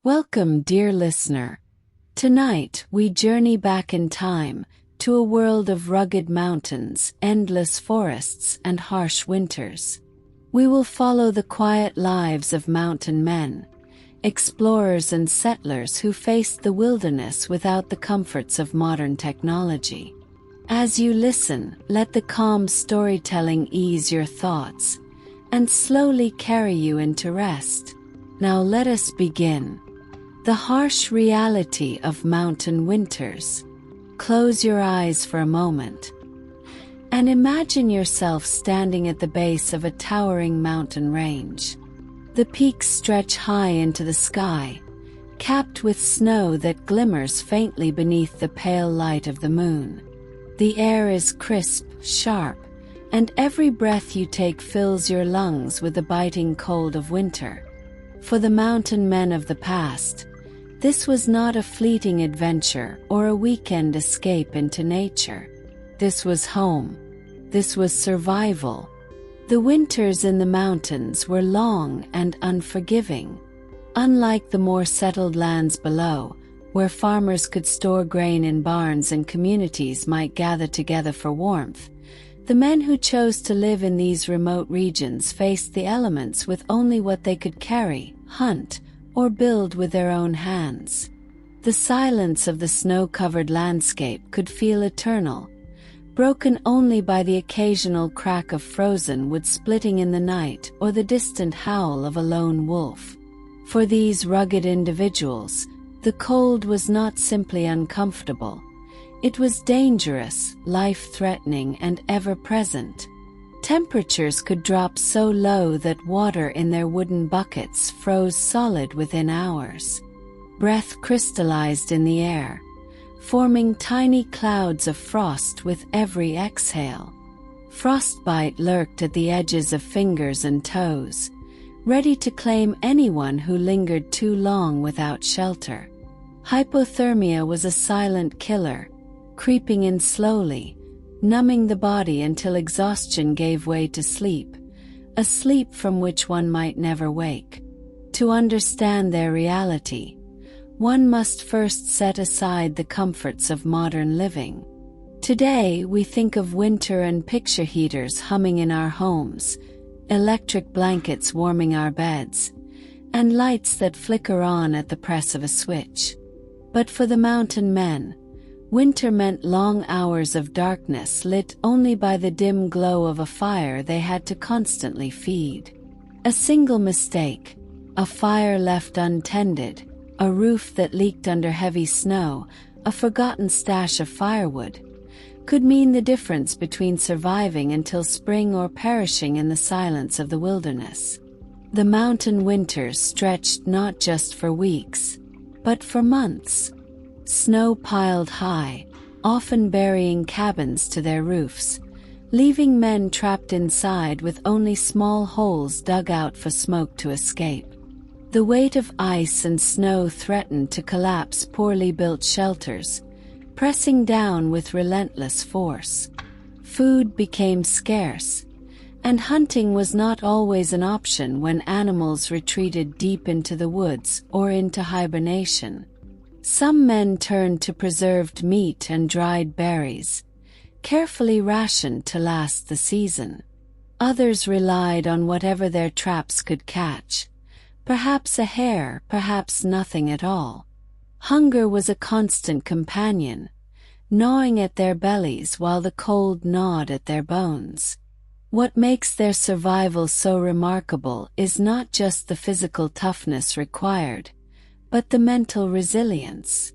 Welcome, dear listener. Tonight, we journey back in time to a world of rugged mountains, endless forests, and harsh winters. We will follow the quiet lives of mountain men, explorers and settlers who faced the wilderness without the comforts of modern technology. As you listen, let the calm storytelling ease your thoughts and slowly carry you into rest. Now let us begin. The harsh reality of mountain winters. Close your eyes for a moment and imagine yourself standing at the base of a towering mountain range. The peaks stretch high into the sky, capped with snow that glimmers faintly beneath the pale light of the moon. The air is crisp, sharp, and every breath you take fills your lungs with the biting cold of winter. For the mountain men of the past, this was not a fleeting adventure or a weekend escape into nature. This was home. This was survival. The winters in the mountains were long and unforgiving. Unlike the more settled lands below, where farmers could store grain in barns and communities might gather together for warmth, the men who chose to live in these remote regions faced the elements with only what they could carry, hunt, or build with their own hands. The silence of the snow-covered landscape could feel eternal, broken only by the occasional crack of frozen wood splitting in the night or the distant howl of a lone wolf. For these rugged individuals, the cold was not simply uncomfortable. It was dangerous, life-threatening, and ever-present. Temperatures could drop so low that water in their wooden buckets froze solid within hours. Breath crystallized in the air, forming tiny clouds of frost with every exhale. Frostbite lurked at the edges of fingers and toes, ready to claim anyone who lingered too long without shelter. Hypothermia was a silent killer, creeping in slowly, numbing the body until exhaustion gave way to sleep, a sleep from which one might never wake. To understand their reality, one must first set aside the comforts of modern living. Today, we think of winter and picture heaters humming in our homes, electric blankets warming our beds, and lights that flicker on at the press of a switch. But for the mountain men, winter meant long hours of darkness lit only by the dim glow of a fire they had to constantly feed. A single mistake, a fire left untended, a roof that leaked under heavy snow, a forgotten stash of firewood, could mean the difference between surviving until spring or perishing in the silence of the wilderness. The mountain winters stretched not just for weeks, but for months. Snow piled high, often burying cabins to their roofs, leaving men trapped inside with only small holes dug out for smoke to escape. The weight of ice and snow threatened to collapse poorly built shelters, pressing down with relentless force. Food became scarce, and hunting was not always an option when animals retreated deep into the woods or into hibernation. Some men turned to preserved meat and dried berries, carefully rationed to last the season. Others relied on whatever their traps could catch, perhaps a hare, perhaps nothing at all. Hunger was a constant companion, gnawing at their bellies while the cold gnawed at their bones. What makes their survival so remarkable is not just the physical toughness required, but the mental resilience.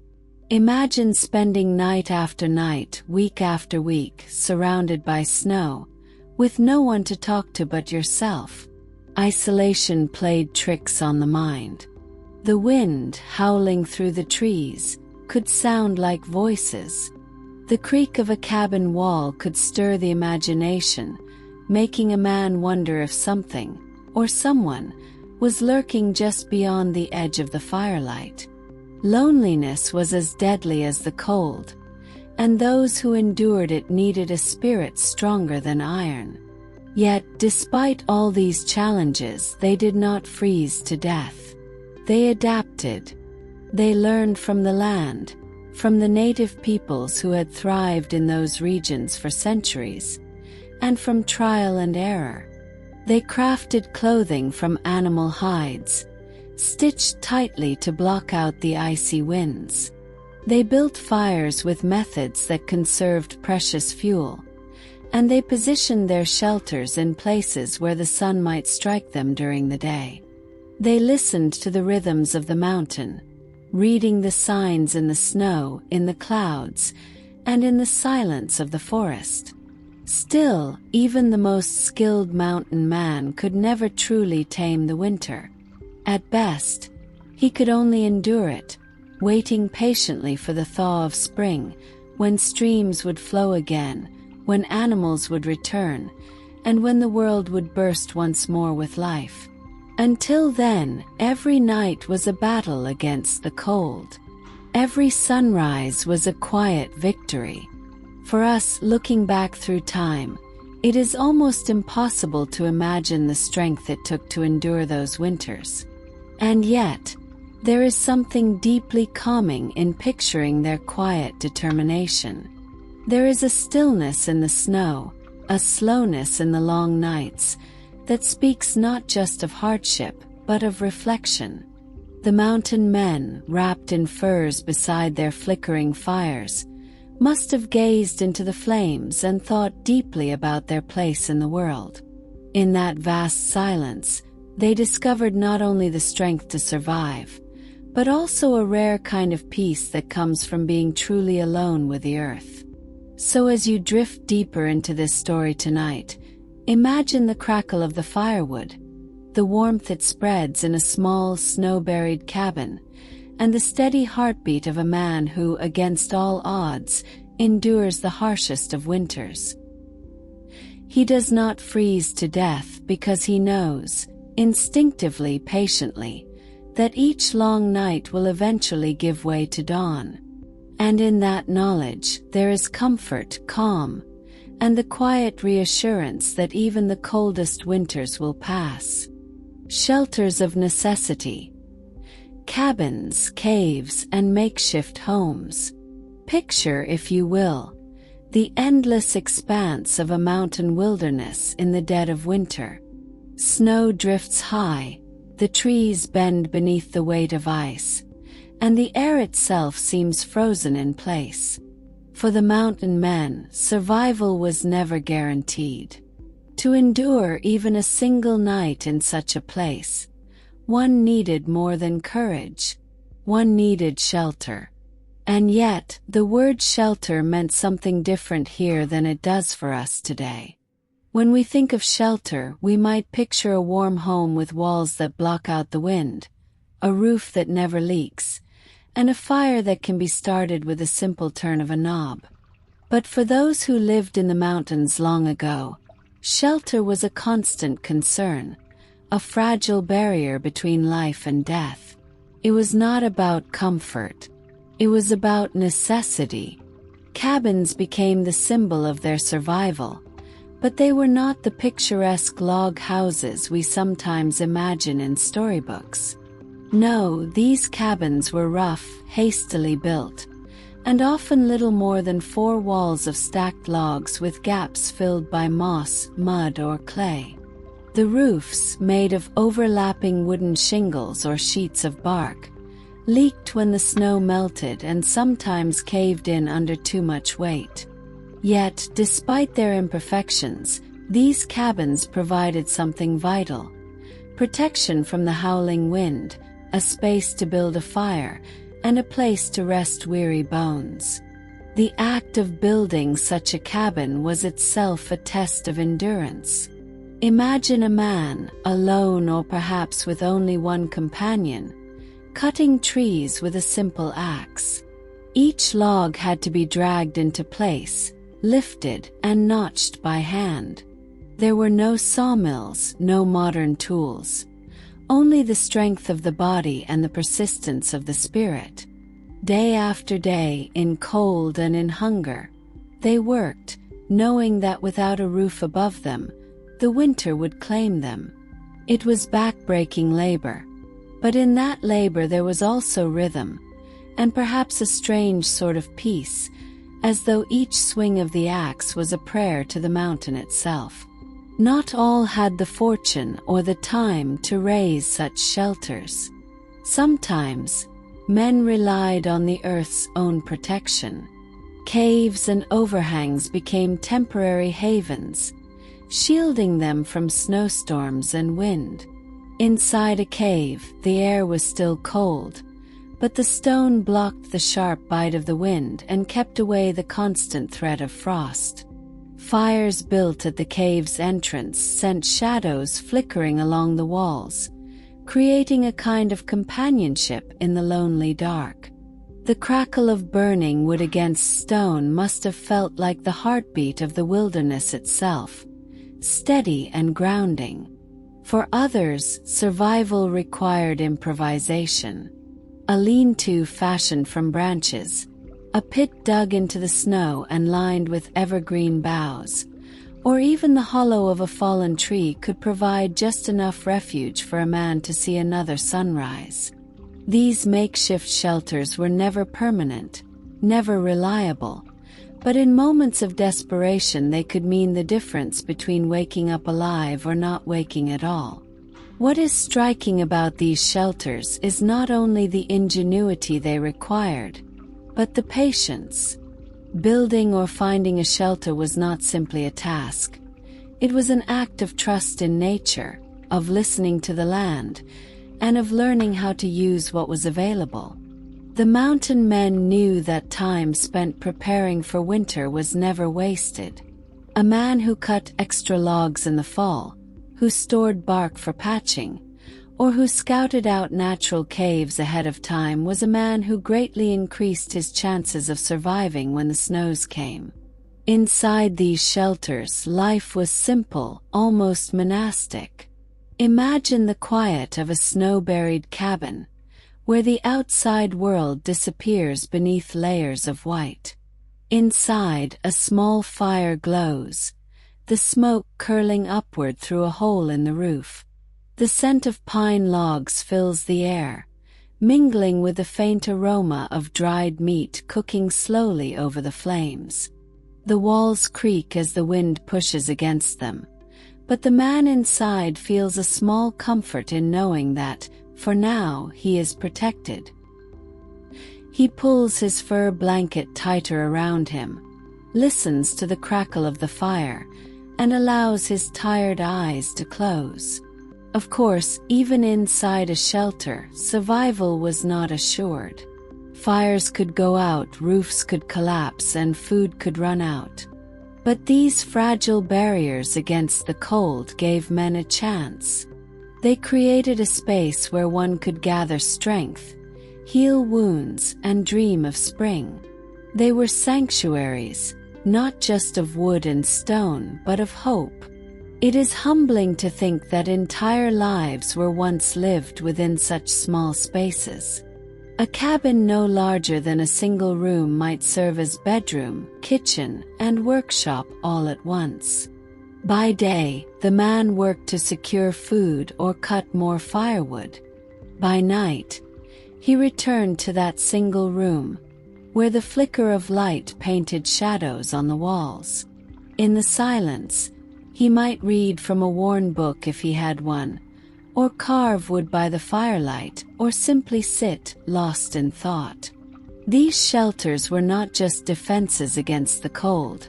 Imagine spending night after night, week after week, surrounded by snow, with no one to talk to but yourself. Isolation played tricks on the mind. The wind, howling through the trees, could sound like voices. The creak of a cabin wall could stir the imagination, making a man wonder if something, or someone, was lurking just beyond the edge of the firelight. Loneliness was as deadly as the cold, and those who endured it needed a spirit stronger than iron. Yet, despite all these challenges, they did not freeze to death. They adapted. They learned from the land, from the native peoples who had thrived in those regions for centuries, and from trial and error. They crafted clothing from animal hides, stitched tightly to block out the icy winds. They built fires with methods that conserved precious fuel, and they positioned their shelters in places where the sun might strike them during the day. They listened to the rhythms of the mountain, reading the signs in the snow, in the clouds, and in the silence of the forest. Still, even the most skilled mountain man could never truly tame the winter. At best, he could only endure it, waiting patiently for the thaw of spring, when streams would flow again, when animals would return, and when the world would burst once more with life. Until then, every night was a battle against the cold. Every sunrise was a quiet victory. For us, looking back through time, it is almost impossible to imagine the strength it took to endure those winters. And yet, there is something deeply calming in picturing their quiet determination. There is a stillness in the snow, a slowness in the long nights, that speaks not just of hardship, but of reflection. The mountain men, wrapped in furs beside their flickering fires, must have gazed into the flames and thought deeply about their place in the world. In that vast silence, they discovered not only the strength to survive, but also a rare kind of peace that comes from being truly alone with the earth. So as you drift deeper into this story tonight, imagine the crackle of the firewood, the warmth it spreads in a small snow-buried cabin, and the steady heartbeat of a man who, against all odds, endures the harshest of winters. He does not freeze to death because he knows, instinctively, patiently, that each long night will eventually give way to dawn. And in that knowledge, there is comfort, calm, and the quiet reassurance that even the coldest winters will pass. Shelters of necessity. Cabins, caves, and makeshift homes. Picture, if you will, the endless expanse of a mountain wilderness in the dead of winter. Snow drifts high, the trees bend beneath the weight of ice, and the air itself seems frozen in place. For the mountain men, survival was never guaranteed. To endure even a single night in such a place, one needed more than courage. One needed shelter. And yet, the word shelter meant something different here than it does for us today. When we think of shelter, we might picture a warm home with walls that block out the wind, a roof that never leaks, and a fire that can be started with a simple turn of a knob. But for those who lived in the mountains long ago, shelter was a constant concern, a fragile barrier between life and death. It was not about comfort. It was about necessity. Cabins became the symbol of their survival, but they were not the picturesque log houses we sometimes imagine in storybooks. No, these cabins were rough, hastily built, and often little more than 4 walls of stacked logs with gaps filled by moss, mud, or clay. The roofs, made of overlapping wooden shingles or sheets of bark, leaked when the snow melted and sometimes caved in under too much weight. Yet, despite their imperfections, these cabins provided something vital: protection from the howling wind, a space to build a fire, and a place to rest weary bones. The act of building such a cabin was itself a test of endurance. Imagine a man, alone or perhaps with only one companion, cutting trees with a simple axe. Each log had to be dragged into place, lifted, and notched by hand. There were no sawmills, no modern tools. Only the strength of the body and the persistence of the spirit. Day after day, in cold and in hunger, they worked, knowing that without a roof above them, the winter would claim them. It was back-breaking labor, But in that labor there was also rhythm, and perhaps a strange sort of peace, as though each swing of the axe was a prayer to the mountain itself. Not all had the fortune or the time to raise such shelters. Sometimes, men relied on the earth's own protection. Caves and overhangs became temporary havens, shielding them from snowstorms and wind. Inside a cave, the air was still cold, but the stone blocked the sharp bite of the wind and kept away the constant threat of frost. Fires built at the cave's entrance sent shadows flickering along the walls, creating a kind of companionship in the lonely dark. The crackle of burning wood against stone must have felt like the heartbeat of the wilderness itself, steady and grounding. For others, survival required improvisation. A lean-to fashioned from branches, a pit dug into the snow and lined with evergreen boughs, or even the hollow of a fallen tree could provide just enough refuge for a man to see another sunrise. These makeshift shelters were never permanent, never reliable, but in moments of desperation they could mean the difference between waking up alive or not waking at all. What is striking about these shelters is not only the ingenuity they required, but the patience. Building or finding a shelter was not simply a task. It was an act of trust in nature, of listening to the land, and of learning how to use what was available. The mountain men knew that time spent preparing for winter was never wasted. A man who cut extra logs in the fall, who stored bark for patching, or who scouted out natural caves ahead of time was a man who greatly increased his chances of surviving when the snows came. Inside these shelters, life was simple, almost monastic. Imagine the quiet of a snow-buried cabin, where the outside world disappears beneath layers of white. Inside, a small fire glows, the smoke curling upward through a hole in the roof. The scent of pine logs fills the air, mingling with the faint aroma of dried meat cooking slowly over the flames. The walls creak as the wind pushes against them, but the man inside feels a small comfort in knowing that, for now, he is protected. He pulls his fur blanket tighter around him, listens to the crackle of the fire, and allows his tired eyes to close. Of course, even inside a shelter, survival was not assured. Fires could go out, roofs could collapse, and food could run out. But these fragile barriers against the cold gave men a chance. They created a space where one could gather strength, heal wounds, and dream of spring. They were sanctuaries, not just of wood and stone, but of hope. It is humbling to think that entire lives were once lived within such small spaces. A cabin no larger than a single room might serve as bedroom, kitchen, and workshop all at once. By day, the man worked to secure food or cut more firewood. By night, he returned to that single room, where the flicker of light painted shadows on the walls. In the silence, he might read from a worn book if he had one, or carve wood by the firelight, or simply sit, lost in thought. These shelters were not just defenses against the cold.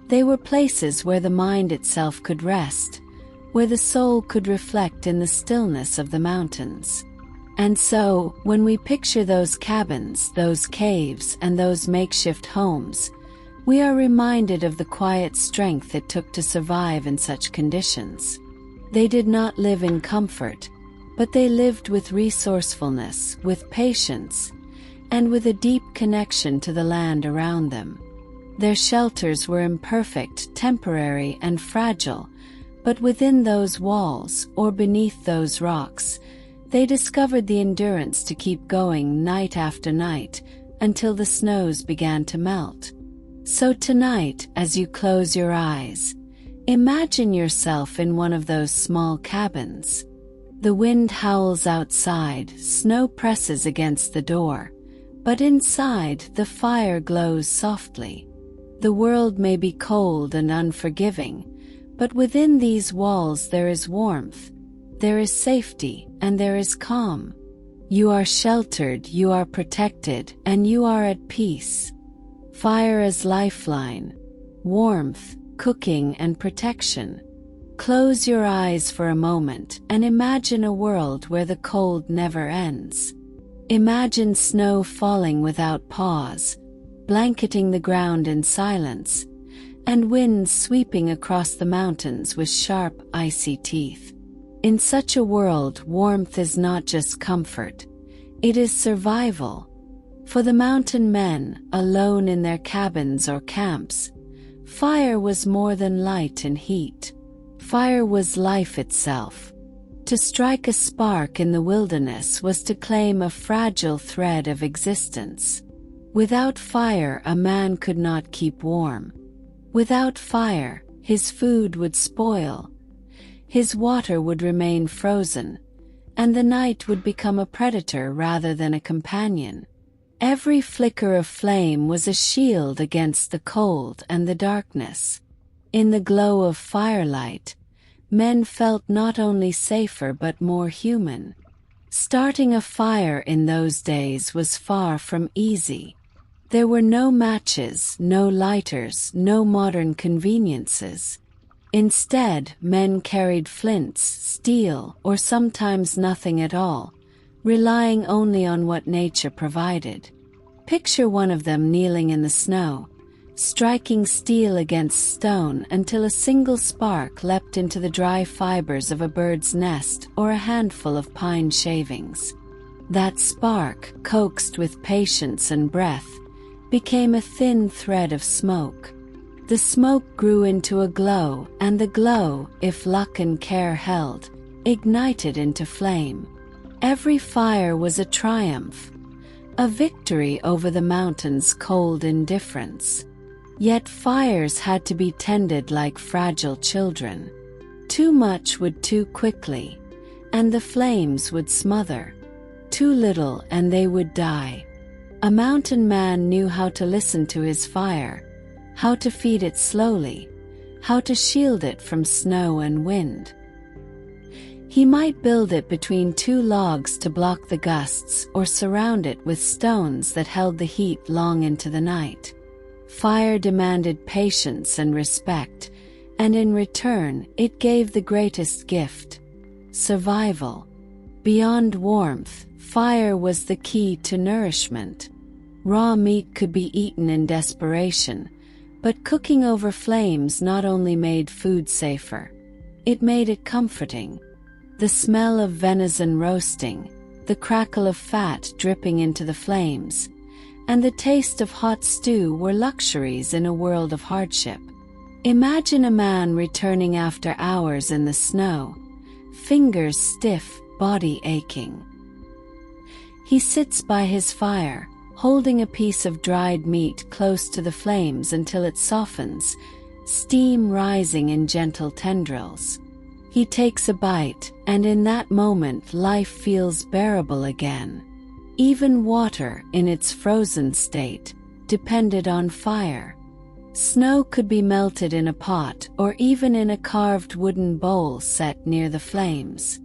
They were places where the mind itself could rest, where the soul could reflect in the stillness of the mountains. And so, when we picture those cabins, those caves, and those makeshift homes, we are reminded of the quiet strength it took to survive in such conditions. They did not live in comfort, but they lived with resourcefulness, with patience, and with a deep connection to the land around them. Their shelters were imperfect, temporary, and fragile, but within those walls, or beneath those rocks, they discovered the endurance to keep going night after night, until the snows began to melt. So tonight, as you close your eyes, imagine yourself in one of those small cabins. The wind howls outside, snow presses against the door, but inside the fire glows softly. The world may be cold and unforgiving, but within these walls there is warmth, there is safety, and there is calm. You are sheltered, you are protected, and you are at peace. Fire as lifeline, warmth, cooking, and protection. Close your eyes for a moment and imagine a world where the cold never ends. Imagine snow falling without pause, blanketing the ground in silence, and winds sweeping across the mountains with sharp, icy teeth. In such a world, warmth is not just comfort, it is survival. For the mountain men, alone in their cabins or camps, fire was more than light and heat. Fire was life itself. To strike a spark in the wilderness was to claim a fragile thread of existence. Without fire, a man could not keep warm. Without fire, his food would spoil, his water would remain frozen, and the night would become a predator rather than a companion. Every flicker of flame was a shield against the cold and the darkness. In the glow of firelight, men felt not only safer but more human. Starting a fire in those days was far from easy. There were no matches, no lighters, no modern conveniences. Instead, men carried flints, steel, or sometimes nothing at all, relying only on what nature provided. Picture one of them kneeling in the snow, striking steel against stone until a single spark leapt into the dry fibers of a bird's nest or a handful of pine shavings. That spark, coaxed with patience and breath, became a thin thread of smoke. The smoke grew into a glow, and the glow, if luck and care held, ignited into flame. Every fire was a triumph, a victory over the mountain's cold indifference. Yet fires had to be tended like fragile children. Too much would too quickly, and the flames would smother. Too little and they would die. A mountain man knew how to listen to his fire, how to feed it slowly, how to shield it from snow and wind. He might build it between two logs to block the gusts or surround it with stones that held the heat long into the night. Fire demanded patience and respect, and in return it gave the greatest gift: survival. Beyond warmth, fire was the key to nourishment. Raw meat could be eaten in desperation, but cooking over flames not only made food safer, it made it comforting. The smell of venison roasting, the crackle of fat dripping into the flames, and the taste of hot stew were luxuries in a world of hardship. Imagine a man returning after hours in the snow, fingers stiff, body aching. He sits by his fire, holding a piece of dried meat close to the flames until it softens, steam rising in gentle tendrils. He takes a bite, and in that moment life feels bearable again. Even water, in its frozen state, depended on fire. Snow could be melted in a pot or even in a carved wooden bowl set near the flames.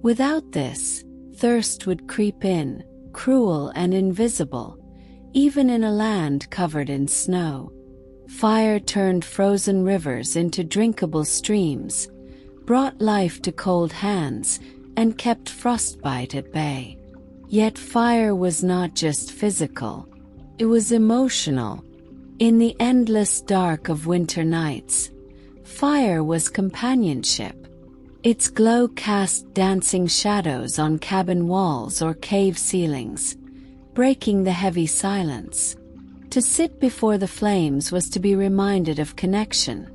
Without this, thirst would creep in, cruel and invisible, even in a land covered in snow. Fire turned frozen rivers into drinkable streams, brought life to cold hands, and kept frostbite at bay. Yet fire was not just physical, it was emotional. In the endless dark of winter nights, fire was companionship. Its glow cast dancing shadows on cabin walls or cave ceilings, breaking the heavy silence. To sit before the flames was to be reminded of connection,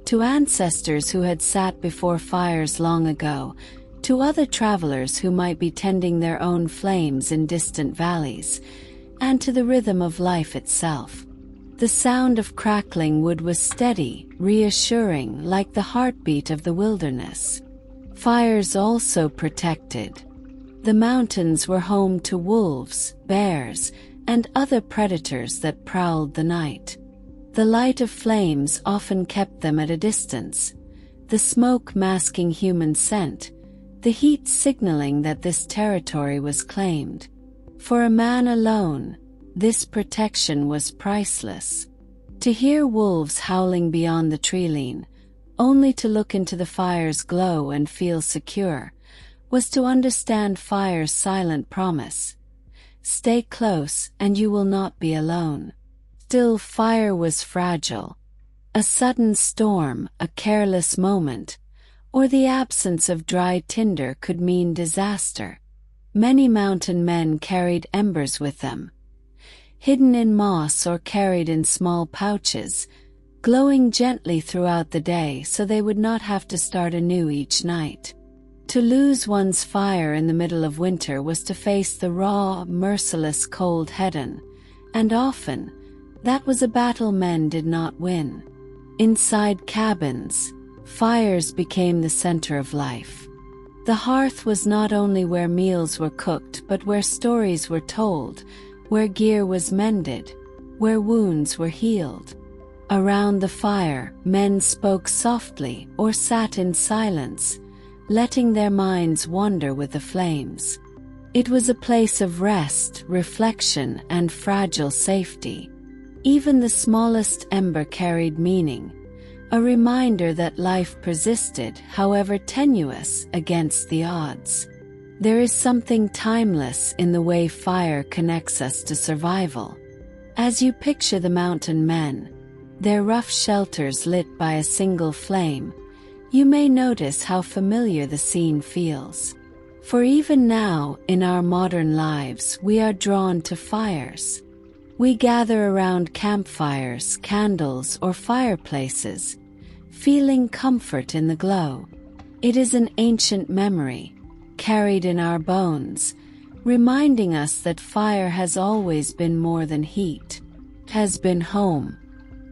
to ancestors who had sat before fires long ago, to other travelers who might be tending their own flames in distant valleys, and to the rhythm of life itself. The sound of crackling wood was steady, reassuring, like the heartbeat of the wilderness. Fires also protected. The mountains were home to wolves, bears, and other predators that prowled the night. The light of flames often kept them at a distance, the smoke masking human scent, the heat signaling that this territory was claimed. For a man alone, this protection was priceless. To hear wolves howling beyond the tree-line, only to look into the fire's glow and feel secure, was to understand fire's silent promise. Stay close and you will not be alone. Still, fire was fragile. A sudden storm, a careless moment, or the absence of dry tinder could mean disaster. Many mountain men carried embers with them, hidden in moss or carried in small pouches, glowing gently throughout the day so they would not have to start anew each night. To lose one's fire in the middle of winter was to face the raw, merciless cold head-on, and often, that was a battle men did not win. Inside cabins, fires became the center of life. The hearth was not only where meals were cooked but where stories were told, where gear was mended, where wounds were healed. Around the fire, men spoke softly or sat in silence, letting their minds wander with the flames. It was a place of rest, reflection, and fragile safety. Even the smallest ember carried meaning, a reminder that life persisted, however tenuous, against the odds. There is something timeless in the way fire connects us to survival. As you picture the mountain men, their rough shelters lit by a single flame, you may notice how familiar the scene feels. For even now, in our modern lives, we are drawn to fires. We gather around campfires, candles, or fireplaces, feeling comfort in the glow. It is an ancient memory, carried in our bones, reminding us that fire has always been more than heat, has been home.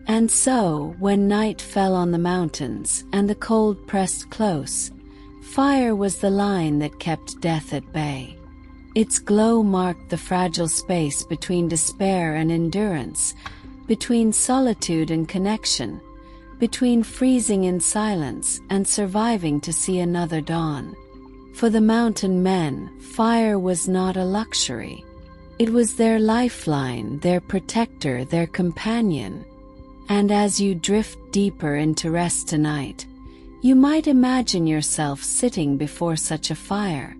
And so, when night fell on the mountains and the cold pressed close, fire was the line that kept death at bay. Its glow marked the fragile space between despair and endurance, between solitude and connection, between freezing in silence and surviving to see another dawn. For the mountain men, fire was not a luxury. It was their lifeline, their protector, their companion. And as you drift deeper into rest tonight, you might imagine yourself sitting before such a fire.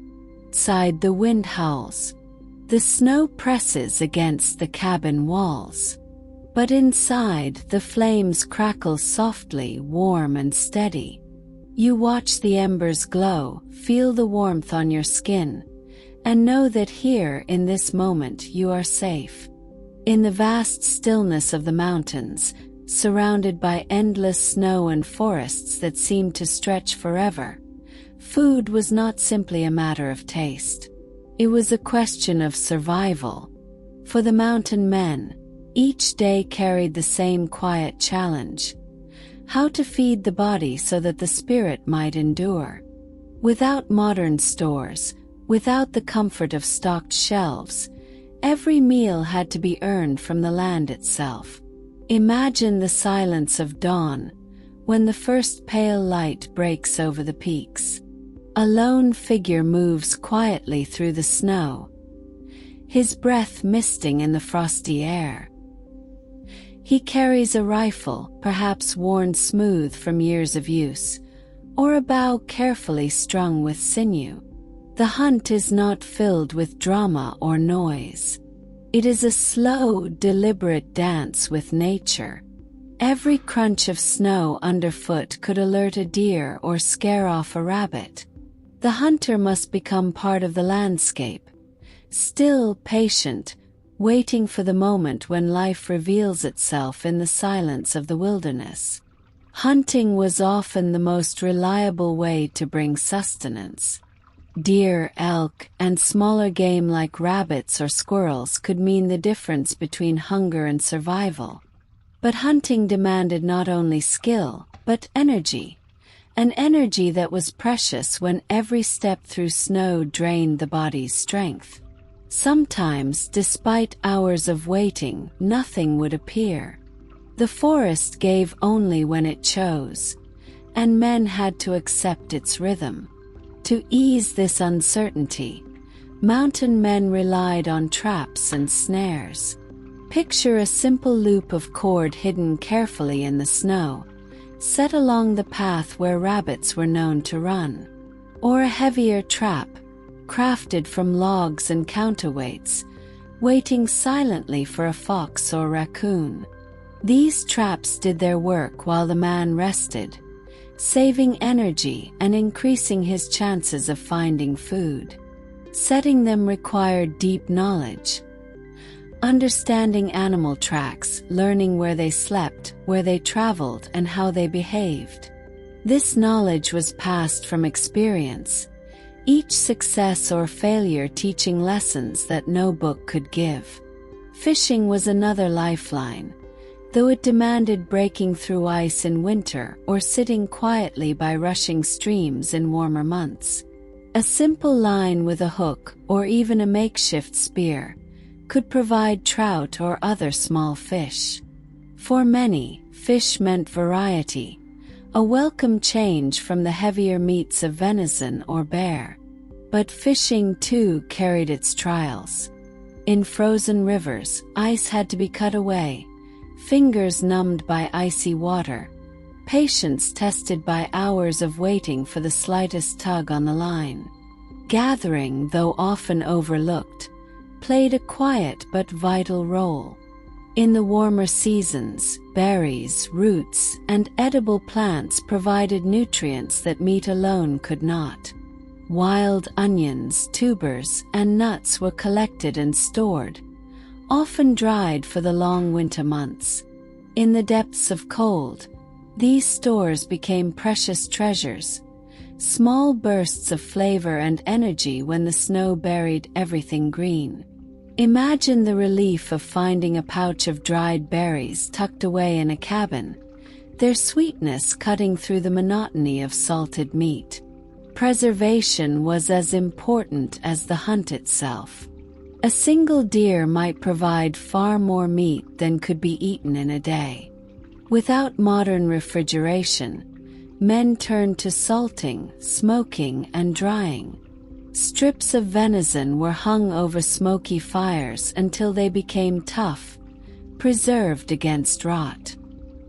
Outside, the wind howls. The snow presses against the cabin walls. But inside, the flames crackle softly, warm and steady. You watch the embers glow, feel the warmth on your skin, and know that here, in this moment, you are safe. In the vast stillness of the mountains, surrounded by endless snow and forests that seemed to stretch forever, food was not simply a matter of taste. It was a question of survival. For the mountain men, each day carried the same quiet challenge: how to feed the body so that the spirit might endure. Without modern stores, without the comfort of stocked shelves, every meal had to be earned from the land itself. Imagine the silence of dawn, when the first pale light breaks over the peaks. A lone figure moves quietly through the snow, his breath misting in the frosty air. He carries a rifle, perhaps worn smooth from years of use, or a bow carefully strung with sinew. The hunt is not filled with drama or noise. It is a slow, deliberate dance with nature. Every crunch of snow underfoot could alert a deer or scare off a rabbit. The hunter must become part of the landscape, still, patient, waiting for the moment when life reveals itself in the silence of the wilderness. Hunting was often the most reliable way to bring sustenance. Deer, elk, and smaller game like rabbits or squirrels could mean the difference between hunger and survival. But hunting demanded not only skill, but energy, an energy that was precious when every step through snow drained the body's strength. Sometimes, despite hours of waiting, nothing would appear. The forest gave only when it chose, and men had to accept its rhythm. To ease this uncertainty, mountain men relied on traps and snares. Picture a simple loop of cord hidden carefully in the snow, set along the path where rabbits were known to run. Or a heavier trap, crafted from logs and counterweights, waiting silently for a fox or raccoon. These traps did their work while the man rested, saving energy and increasing his chances of finding food. Setting them required deep knowledge. Understanding animal tracks, learning where they slept, where they traveled, and how they behaved. This knowledge was passed from experience, each success or failure teaching lessons that no book could give. Fishing was another lifeline, though it demanded breaking through ice in winter or sitting quietly by rushing streams in warmer months. A simple line with a hook, or even a makeshift spear, could provide trout or other small fish. For many, fish meant variety, a welcome change from the heavier meats of venison or bear. But fishing too carried its trials. In frozen rivers, ice had to be cut away, fingers numbed by icy water, patience tested by hours of waiting for the slightest tug on the line. Gathering, though often overlooked, played a quiet but vital role. In the warmer seasons, berries, roots, and edible plants provided nutrients that meat alone could not. Wild onions, tubers, and nuts were collected and stored, often dried for the long winter months. In the depths of cold, these stores became precious treasures, small bursts of flavor and energy when the snow buried everything green. Imagine the relief of finding a pouch of dried berries tucked away in a cabin, their sweetness cutting through the monotony of salted meat. Preservation was as important as the hunt itself. A single deer might provide far more meat than could be eaten in a day. Without modern refrigeration, men turned to salting, smoking, and drying. Strips of venison were hung over smoky fires until they became tough, preserved against rot.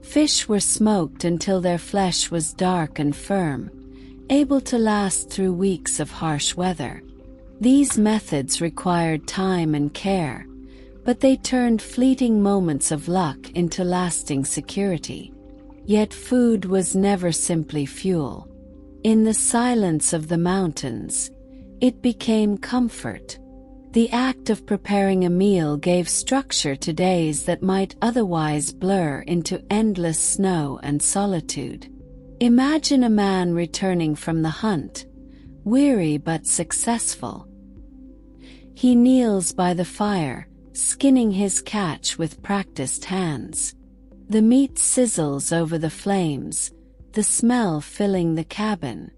Fish were smoked until their flesh was dark and firm, able to last through weeks of harsh weather. These methods required time and care, but they turned fleeting moments of luck into lasting security. Yet food was never simply fuel. In the silence of the mountains, it became comfort. The act of preparing a meal gave structure to days that might otherwise blur into endless snow and solitude. Imagine a man returning from the hunt, weary but successful. He kneels by the fire, skinning his catch with practiced hands. The meat sizzles over the flames, the smell filling the cabin.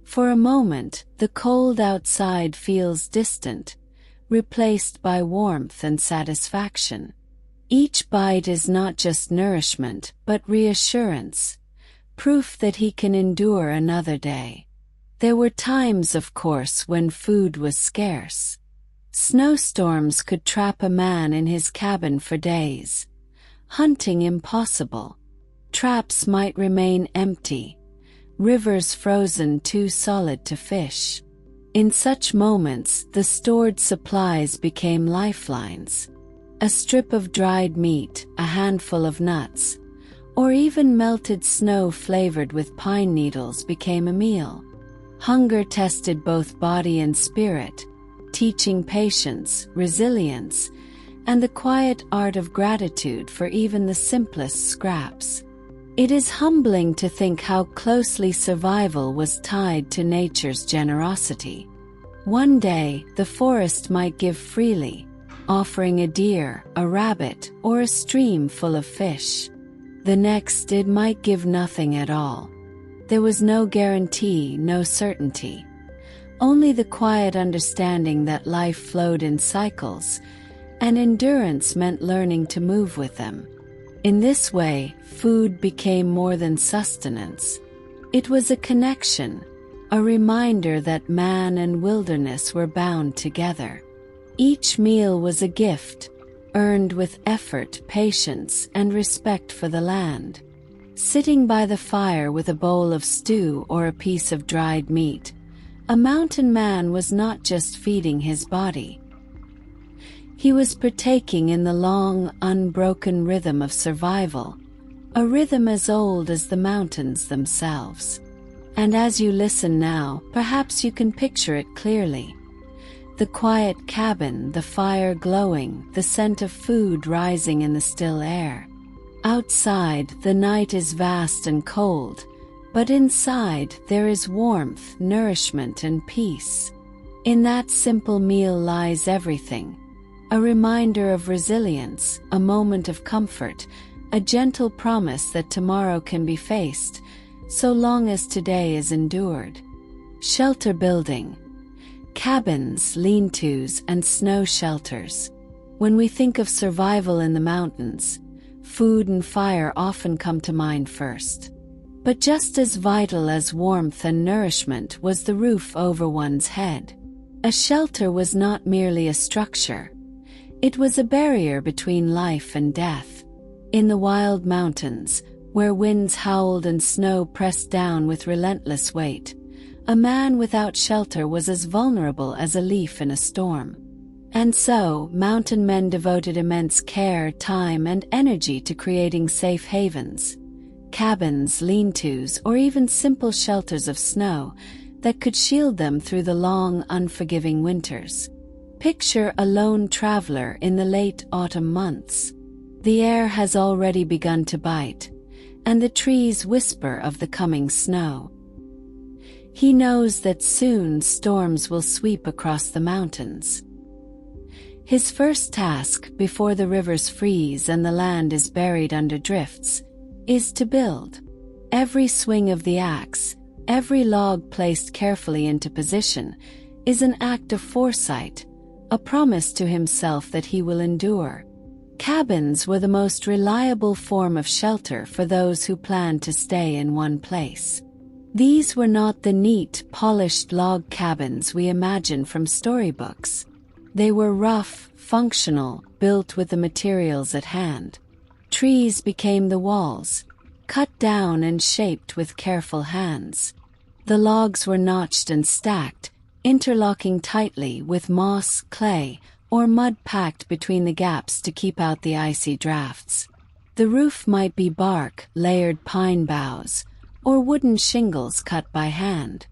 For a moment, the cold outside feels distant, replaced by warmth and satisfaction. Each bite is not just nourishment, but reassurance, proof that he can endure another day. There were times, of course, when food was scarce. Snowstorms could trap a man in his cabin for days. Hunting impossible. Traps might remain empty, rivers frozen too solid to fish. In such moments, the stored supplies became lifelines. A strip of dried meat, a handful of nuts, or even melted snow flavored with pine needles became a meal. Hunger tested both body and spirit, teaching patience, resilience, and the quiet art of gratitude for even the simplest scraps. It is humbling to think how closely survival was tied to nature's generosity. One day, the forest might give freely, offering a deer, a rabbit, or a stream full of fish. The next, it might give nothing at all. There was no guarantee, no certainty. Only the quiet understanding that life flowed in cycles, and endurance meant learning to move with them. In this way, food became more than sustenance. It was a connection, a reminder that man and wilderness were bound together. Each meal was a gift, earned with effort, patience, and respect for the land. Sitting by the fire with a bowl of stew or a piece of dried meat, a mountain man was not just feeding his body. He was partaking in the long, unbroken rhythm of survival, a rhythm as old as the mountains themselves. And as you listen now, perhaps you can picture it clearly. The quiet cabin, the fire glowing, the scent of food rising in the still air. Outside, the night is vast and cold, but inside there is warmth, nourishment, and peace. In that simple meal lies everything. A reminder of resilience, a moment of comfort, a gentle promise that tomorrow can be faced, so long as today is endured. Shelter building. Cabins, lean-tos, and snow shelters. When we think of survival in the mountains, food and fire often come to mind first. But just as vital as warmth and nourishment was the roof over one's head. A shelter was not merely a structure. It was a barrier between life and death. In the wild mountains, where winds howled and snow pressed down with relentless weight, a man without shelter was as vulnerable as a leaf in a storm. And so, mountain men devoted immense care, time, and energy to creating safe havens, cabins, lean-tos, or even simple shelters of snow that could shield them through the long, unforgiving winters. Picture a lone traveler in the late autumn months. The air has already begun to bite, and the trees whisper of the coming snow. He knows that soon storms will sweep across the mountains. His first task, before the rivers freeze and the land is buried under drifts, is to build. Every swing of the axe, every log placed carefully into position, is an act of foresight, a promise to himself that he will endure. Cabins were the most reliable form of shelter for those who planned to stay in one place. These were not the neat, polished log cabins we imagine from storybooks. They were rough, functional, built with the materials at hand. Trees became the walls, cut down and shaped with careful hands. The logs were notched and stacked, interlocking tightly with moss, clay, or mud packed between the gaps to keep out the icy drafts. The roof might be bark, layered pine boughs, or wooden shingles cut by hand.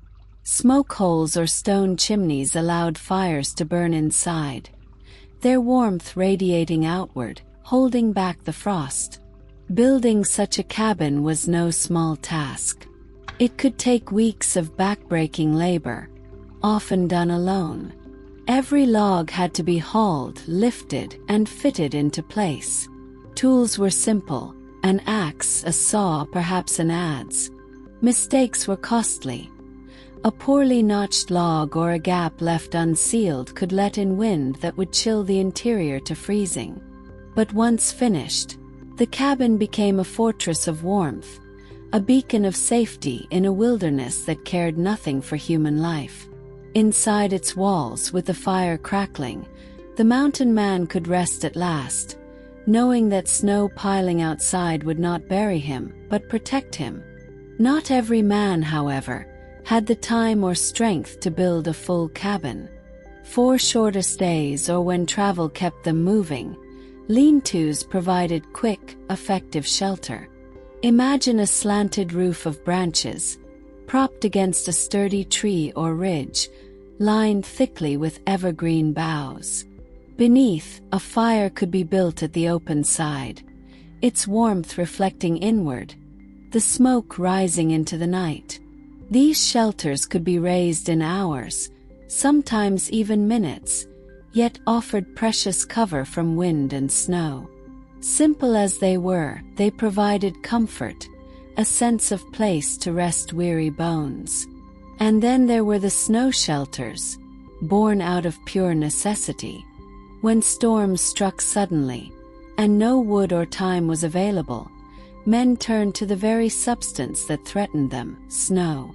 Smoke holes or stone chimneys allowed fires to burn inside, their warmth radiating outward, holding back the frost. Building such a cabin was no small task. It could take weeks of back-breaking labor, often done alone. Every log had to be hauled, lifted, and fitted into place. Tools were simple: an axe, a saw, perhaps an adze. Mistakes were costly. A poorly notched log or a gap left unsealed could let in wind that would chill the interior to freezing. But once finished, the cabin became a fortress of warmth, a beacon of safety in a wilderness that cared nothing for human life. Inside its walls, with the fire crackling, the mountain man could rest at last, knowing that snow piling outside would not bury him, but protect him. Not every man, however, had the time or strength to build a full cabin. For shorter stays or when travel kept them moving, lean-tos provided quick, effective shelter. Imagine a slanted roof of branches, propped against a sturdy tree or ridge, lined thickly with evergreen boughs. Beneath, a fire could be built at the open side, its warmth reflecting inward, the smoke rising into the night. These shelters could be raised in hours, sometimes even minutes, yet offered precious cover from wind and snow. Simple as they were, they provided comfort, a sense of place to rest weary bones. And then there were the snow shelters, born out of pure necessity. When storms struck suddenly, and no wood or time was available, men turned to the very substance that threatened them, snow.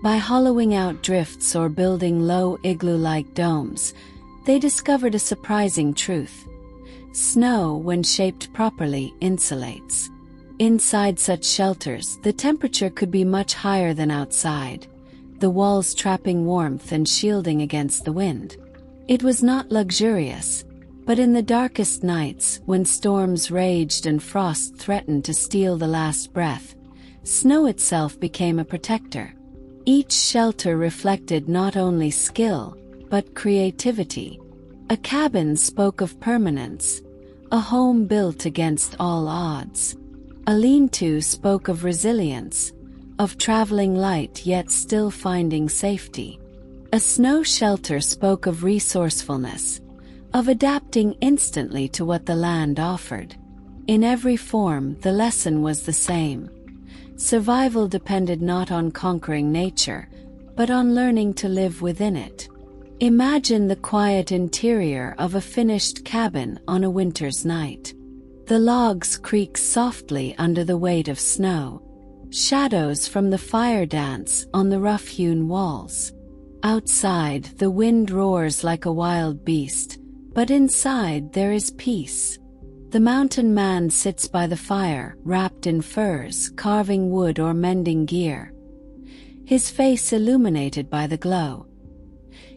By hollowing out drifts or building low igloo-like domes, they discovered a surprising truth. Snow, when shaped properly, insulates. Inside such shelters, the temperature could be much higher than outside, the walls trapping warmth and shielding against the wind. It was not luxurious, but in the darkest nights, when storms raged and frost threatened to steal the last breath, snow itself became a protector. Each shelter reflected not only skill, but creativity. A cabin spoke of permanence, a home built against all odds. A lean-to spoke of resilience, of traveling light yet still finding safety. A snow shelter spoke of resourcefulness, of adapting instantly to what the land offered. In every form, the lesson was the same. Survival depended not on conquering nature, but on learning to live within it. Imagine the quiet interior of a finished cabin on a winter's night. The logs creak softly under the weight of snow. Shadows from the fire dance on the rough-hewn walls. Outside, the wind roars like a wild beast, but inside there is peace. The mountain man sits by the fire, wrapped in furs, carving wood or mending gear. His face illuminated by the glow.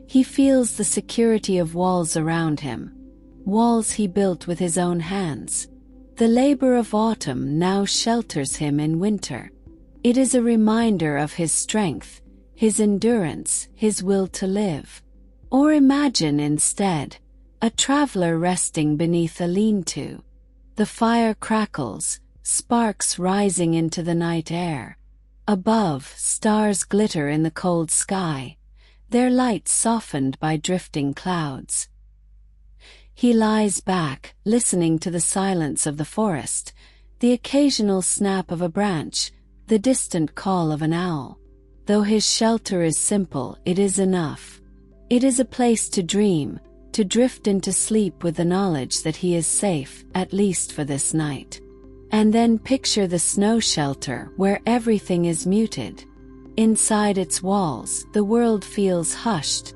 He feels the security of walls around him, walls he built with his own hands. The labor of autumn now shelters him in winter. It is a reminder of his strength, his endurance, his will to live. Or imagine instead, a traveler resting beneath a lean-to. The fire crackles, sparks rising into the night air. Above, stars glitter in the cold sky, their light softened by drifting clouds. He lies back, listening to the silence of the forest, the occasional snap of a branch, the distant call of an owl. Though his shelter is simple, it is enough. It is a place to dream, to drift into sleep with the knowledge that he is safe, at least for this night. And then picture the snow shelter where everything is muted. Inside its walls, the world feels hushed,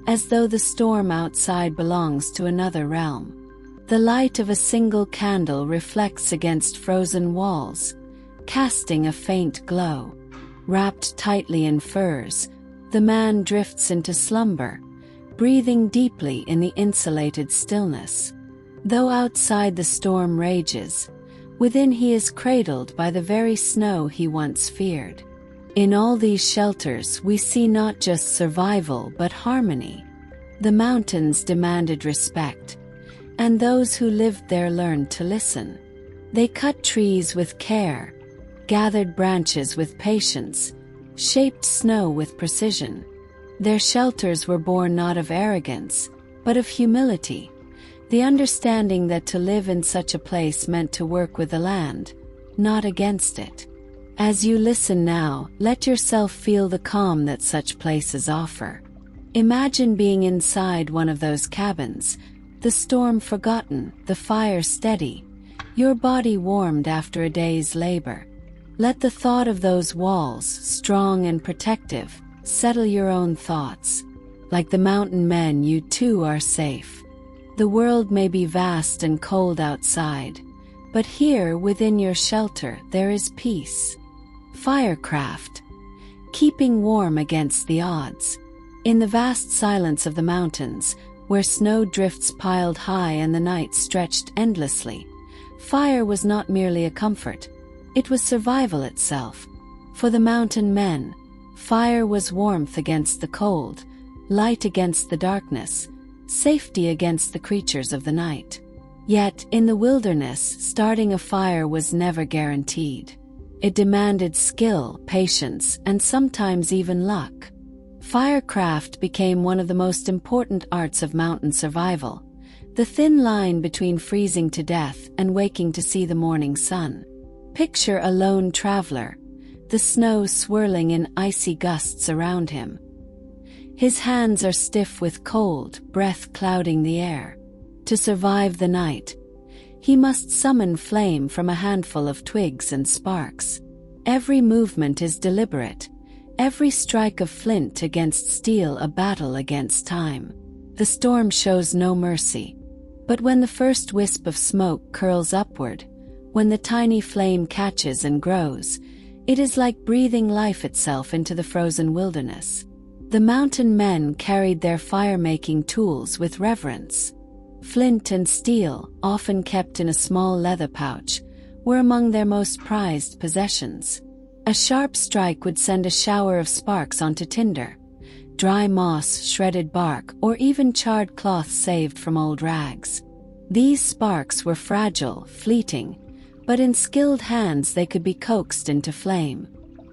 as though the storm outside belongs to another realm. The light of a single candle reflects against frozen walls, casting a faint glow. Wrapped tightly in furs, the man drifts into slumber, breathing deeply in the insulated stillness. Though outside the storm rages, within he is cradled by the very snow he once feared. In all these shelters we see not just survival but harmony. The mountains demanded respect, and those who lived there learned to listen. They cut trees with care, gathered branches with patience, shaped snow with precision. Their shelters were born not of arrogance, but of humility, the understanding that to live in such a place meant to work with the land, not against it. As you listen now, let yourself feel the calm that such places offer. Imagine being inside one of those cabins, the storm forgotten, the fire steady, your body warmed after a day's labor. Let the thought of those walls, strong and protective, settle your own thoughts. Like the mountain men, you too are safe. The world may be vast and cold outside, but here within your shelter there is peace. Firecraft, keeping warm against the odds. In the vast silence of the mountains, where snow drifts piled high and the night stretched endlessly, fire was not merely a comfort, it was survival itself. For the mountain men, fire was warmth against the cold, light against the darkness, safety against the creatures of the night. Yet, in the wilderness, starting a fire was never guaranteed. It demanded skill, patience, and sometimes even luck. Firecraft became one of the most important arts of mountain survival, the thin line between freezing to death and waking to see the morning sun. Picture a lone traveler, the snow swirling in icy gusts around him. His hands are stiff with cold, breath clouding the air. To survive the night, he must summon flame from a handful of twigs and sparks. Every movement is deliberate, every strike of flint against steel a battle against time. The storm shows no mercy. But when the first wisp of smoke curls upward, when the tiny flame catches and grows, it is like breathing life itself into the frozen wilderness. The mountain men carried their fire-making tools with reverence. Flint and steel, often kept in a small leather pouch, were among their most prized possessions. A sharp strike would send a shower of sparks onto tinder, dry moss, shredded bark, or even charred cloth saved from old rags. These sparks were fragile, fleeting, but in skilled hands they could be coaxed into flame.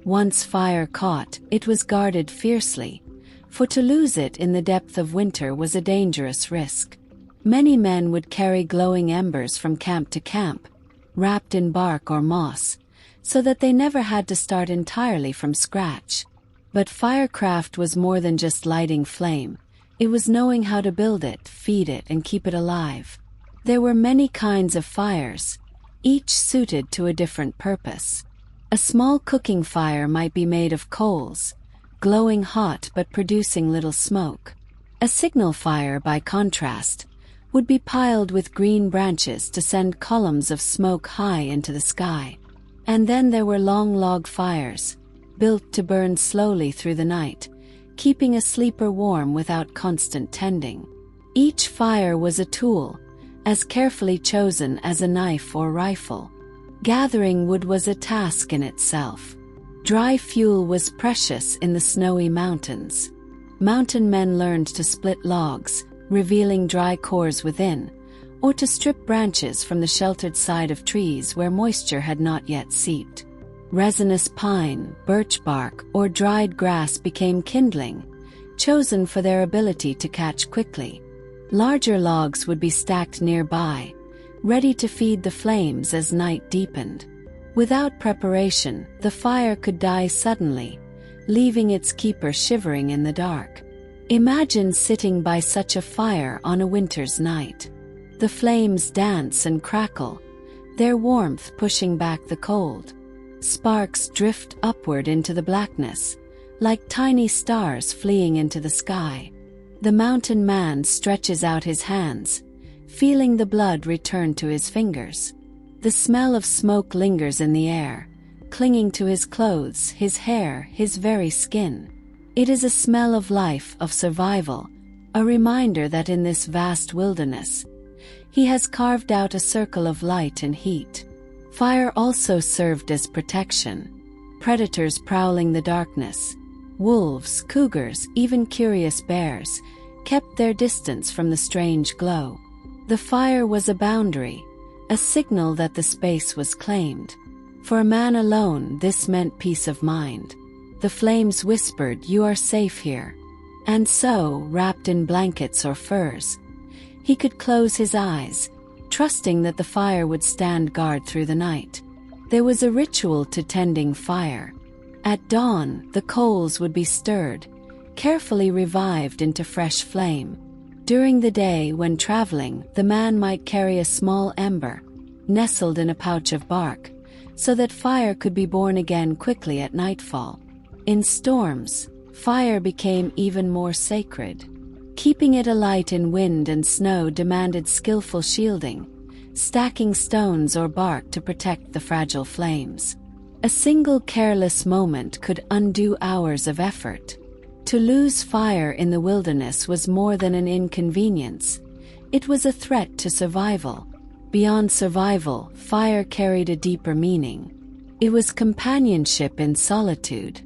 Once fire caught, it was guarded fiercely, for to lose it in the depth of winter was a dangerous risk. Many men would carry glowing embers from camp to camp, wrapped in bark or moss, so that they never had to start entirely from scratch. But firecraft was more than just lighting flame. It was knowing how to build it, feed it, and keep it alive. There were many kinds of fires, each suited to a different purpose. A small cooking fire might be made of coals, glowing hot but producing little smoke. A signal fire, by contrast, would be piled with green branches to send columns of smoke high into the sky. And then there were long log fires, built to burn slowly through the night, keeping a sleeper warm without constant tending. Each fire was a tool, as carefully chosen as a knife or rifle. Gathering wood was a task in itself. Dry fuel was precious in the snowy mountains. Mountain men learned to split logs, revealing dry cores within, or to strip branches from the sheltered side of trees where moisture had not yet seeped. Resinous pine, birch bark, or dried grass became kindling, chosen for their ability to catch quickly. Larger logs would be stacked nearby, ready to feed the flames as night deepened. Without preparation, the fire could die suddenly, leaving its keeper shivering in the dark. Imagine sitting by such a fire on a winter's night. The flames dance and crackle, their warmth pushing back the cold. Sparks drift upward into the blackness, like tiny stars fleeing into the sky. The mountain man stretches out his hands, feeling the blood return to his fingers. The smell of smoke lingers in the air, clinging to his clothes, his hair, his very skin. It is a smell of life, of survival, a reminder that in this vast wilderness, he has carved out a circle of light and heat. Fire also served as protection. Predators prowling the darkness, wolves, cougars, even curious bears, kept their distance from the strange glow. The fire was a boundary, a signal that the space was claimed. For a man alone, this meant peace of mind. The flames whispered, "You are safe here." And so, wrapped in blankets or furs, he could close his eyes, trusting that the fire would stand guard through the night. There was a ritual to tending fire. At dawn, the coals would be stirred, carefully revived into fresh flame. During the day, when traveling, the man might carry a small ember, nestled in a pouch of bark, so that fire could be born again quickly at nightfall. In storms, fire became even more sacred. Keeping it alight in wind and snow demanded skillful shielding, stacking stones or bark to protect the fragile flames. A single careless moment could undo hours of effort. To lose fire in the wilderness was more than an inconvenience. It was a threat to survival. Beyond survival, fire carried a deeper meaning. It was companionship in solitude.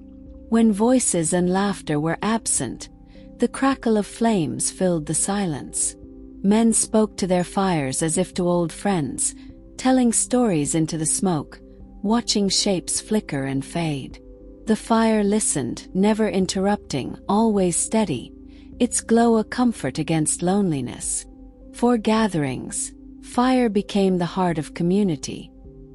When voices and laughter were absent, the crackle of flames filled the silence. Men spoke to their fires as if to old friends, telling stories into the smoke, watching shapes flicker and fade. The fire listened, never interrupting, always steady, its glow a comfort against loneliness. For gatherings, fire became the heart of community.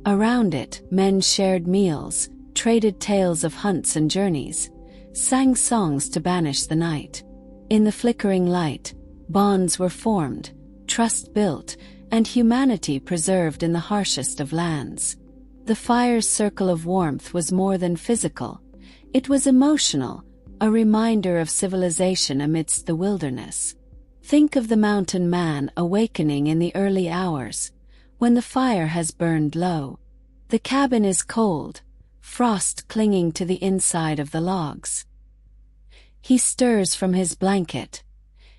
Around it, men shared meals, traded tales of hunts and journeys, sang songs to banish the night. In the flickering light, bonds were formed, trust built, and humanity preserved in the harshest of lands. The fire's circle of warmth was more than physical. It was emotional, a reminder of civilization amidst the wilderness. Think of the mountain man awakening in the early hours, when the fire has burned low. The cabin is cold, frost clinging to the inside of the logs. He stirs from his blanket,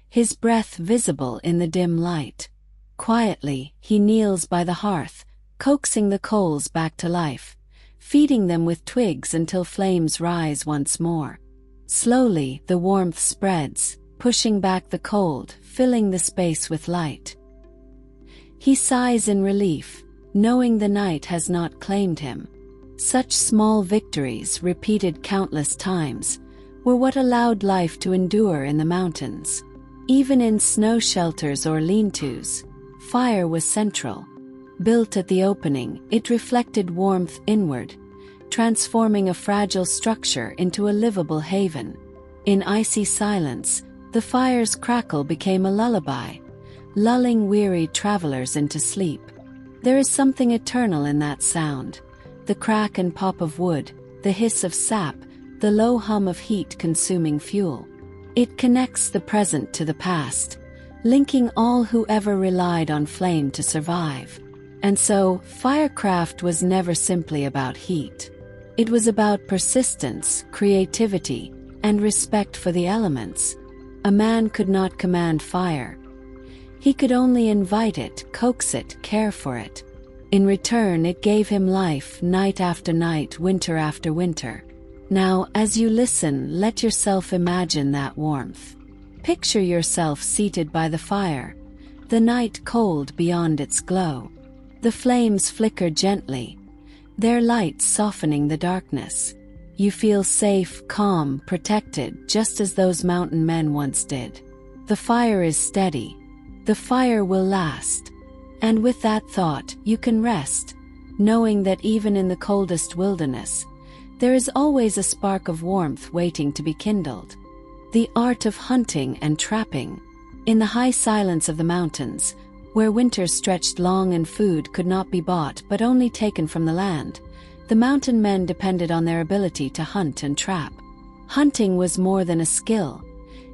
his breath visible in the dim light. Quietly, he kneels by the hearth, coaxing the coals back to life, feeding them with twigs until flames rise once more. Slowly, the warmth spreads, pushing back the cold, filling the space with light. He sighs in relief, knowing the night has not claimed him. Such small victories, repeated countless times, were what allowed life to endure in the mountains. Even in snow shelters or lean-tos, fire was central. Built at the opening, it reflected warmth inward, transforming a fragile structure into a livable haven. In icy silence, the fire's crackle became a lullaby, lulling weary travelers into sleep. There is something eternal in that sound. The crack and pop of wood, the hiss of sap, the low hum of heat-consuming fuel. It connects the present to the past, linking all who ever relied on flame to survive. And so, firecraft was never simply about heat. It was about persistence, creativity, and respect for the elements. A man could not command fire. He could only invite it, coax it, care for it. In return, it gave him life, night after night, winter after winter. Now, as you listen, let yourself imagine that warmth. Picture yourself seated by the fire, the night cold beyond its glow. The flames flicker gently, their light softening the darkness. You feel safe, calm, protected, just as those mountain men once did. The fire is steady. The fire will last. And with that thought, you can rest, knowing that even in the coldest wilderness, there is always a spark of warmth waiting to be kindled. The art of hunting and trapping. In the high silence of the mountains, where winters stretched long and food could not be bought but only taken from the land, the mountain men depended on their ability to hunt and trap. Hunting was more than a skill.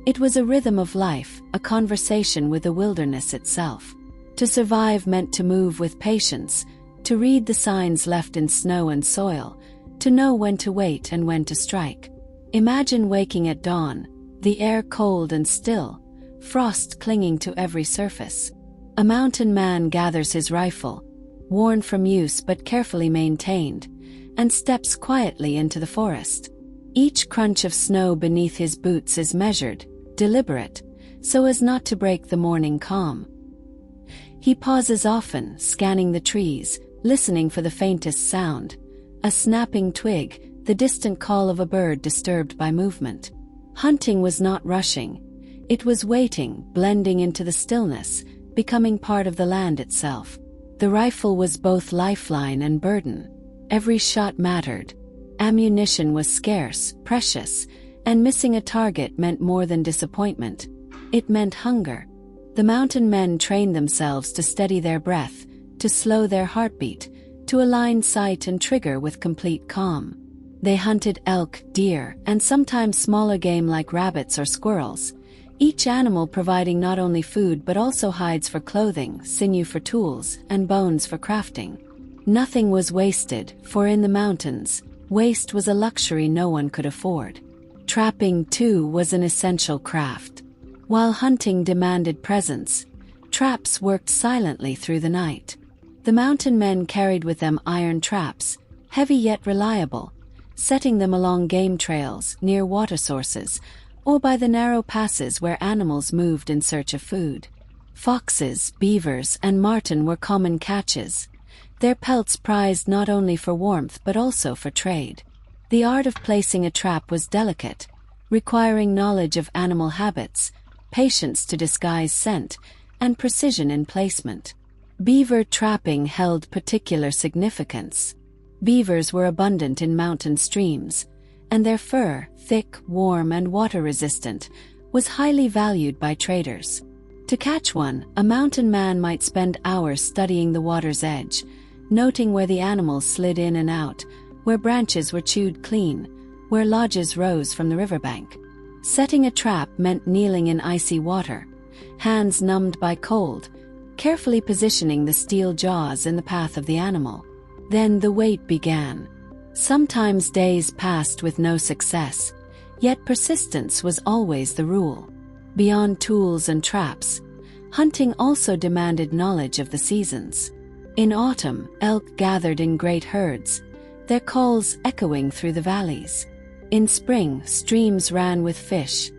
It was a rhythm of life, a conversation with the wilderness itself. To survive meant to move with patience, to read the signs left in snow and soil, to know when to wait and when to strike. Imagine waking at dawn, the air cold and still, frost clinging to every surface. A mountain man gathers his rifle, worn from use but carefully maintained, and steps quietly into the forest. Each crunch of snow beneath his boots is measured, deliberate, so as not to break the morning calm. He pauses often, scanning the trees, listening for the faintest sound, a snapping twig, the distant call of a bird disturbed by movement. Hunting was not rushing. It was waiting, blending into the stillness, becoming part of the land itself. The rifle was both lifeline and burden. Every shot mattered. Ammunition was scarce, precious, and missing a target meant more than disappointment. It meant hunger. The mountain men trained themselves to steady their breath, to slow their heartbeat, to align sight and trigger with complete calm. They hunted elk, deer, and sometimes smaller game like rabbits or squirrels, each animal providing not only food but also hides for clothing, sinew for tools, and bones for crafting. Nothing was wasted, for in the mountains, waste was a luxury no one could afford. Trapping, too, was an essential craft. While hunting demanded presence, traps worked silently through the night. The mountain men carried with them iron traps, heavy yet reliable, setting them along game trails, near water sources, or by the narrow passes where animals moved in search of food. Foxes, beavers, and marten were common catches, their pelts prized not only for warmth but also for trade. The art of placing a trap was delicate, requiring knowledge of animal habits, patience to disguise scent, and precision in placement. Beaver trapping held particular significance. Beavers were abundant in mountain streams, and their fur, thick, warm, and water-resistant, was highly valued by traders. To catch one, a mountain man might spend hours studying the water's edge, noting where the animals slid in and out, where branches were chewed clean, where lodges rose from the riverbank. Setting a trap meant kneeling in icy water, hands numbed by cold, carefully positioning the steel jaws in the path of the animal. Then the wait began. Sometimes days passed with no success, yet persistence was always the rule. Beyond tools and traps, hunting also demanded knowledge of the seasons. In autumn, elk gathered in great herds, their calls echoing through the valleys. In spring, streams ran with fish,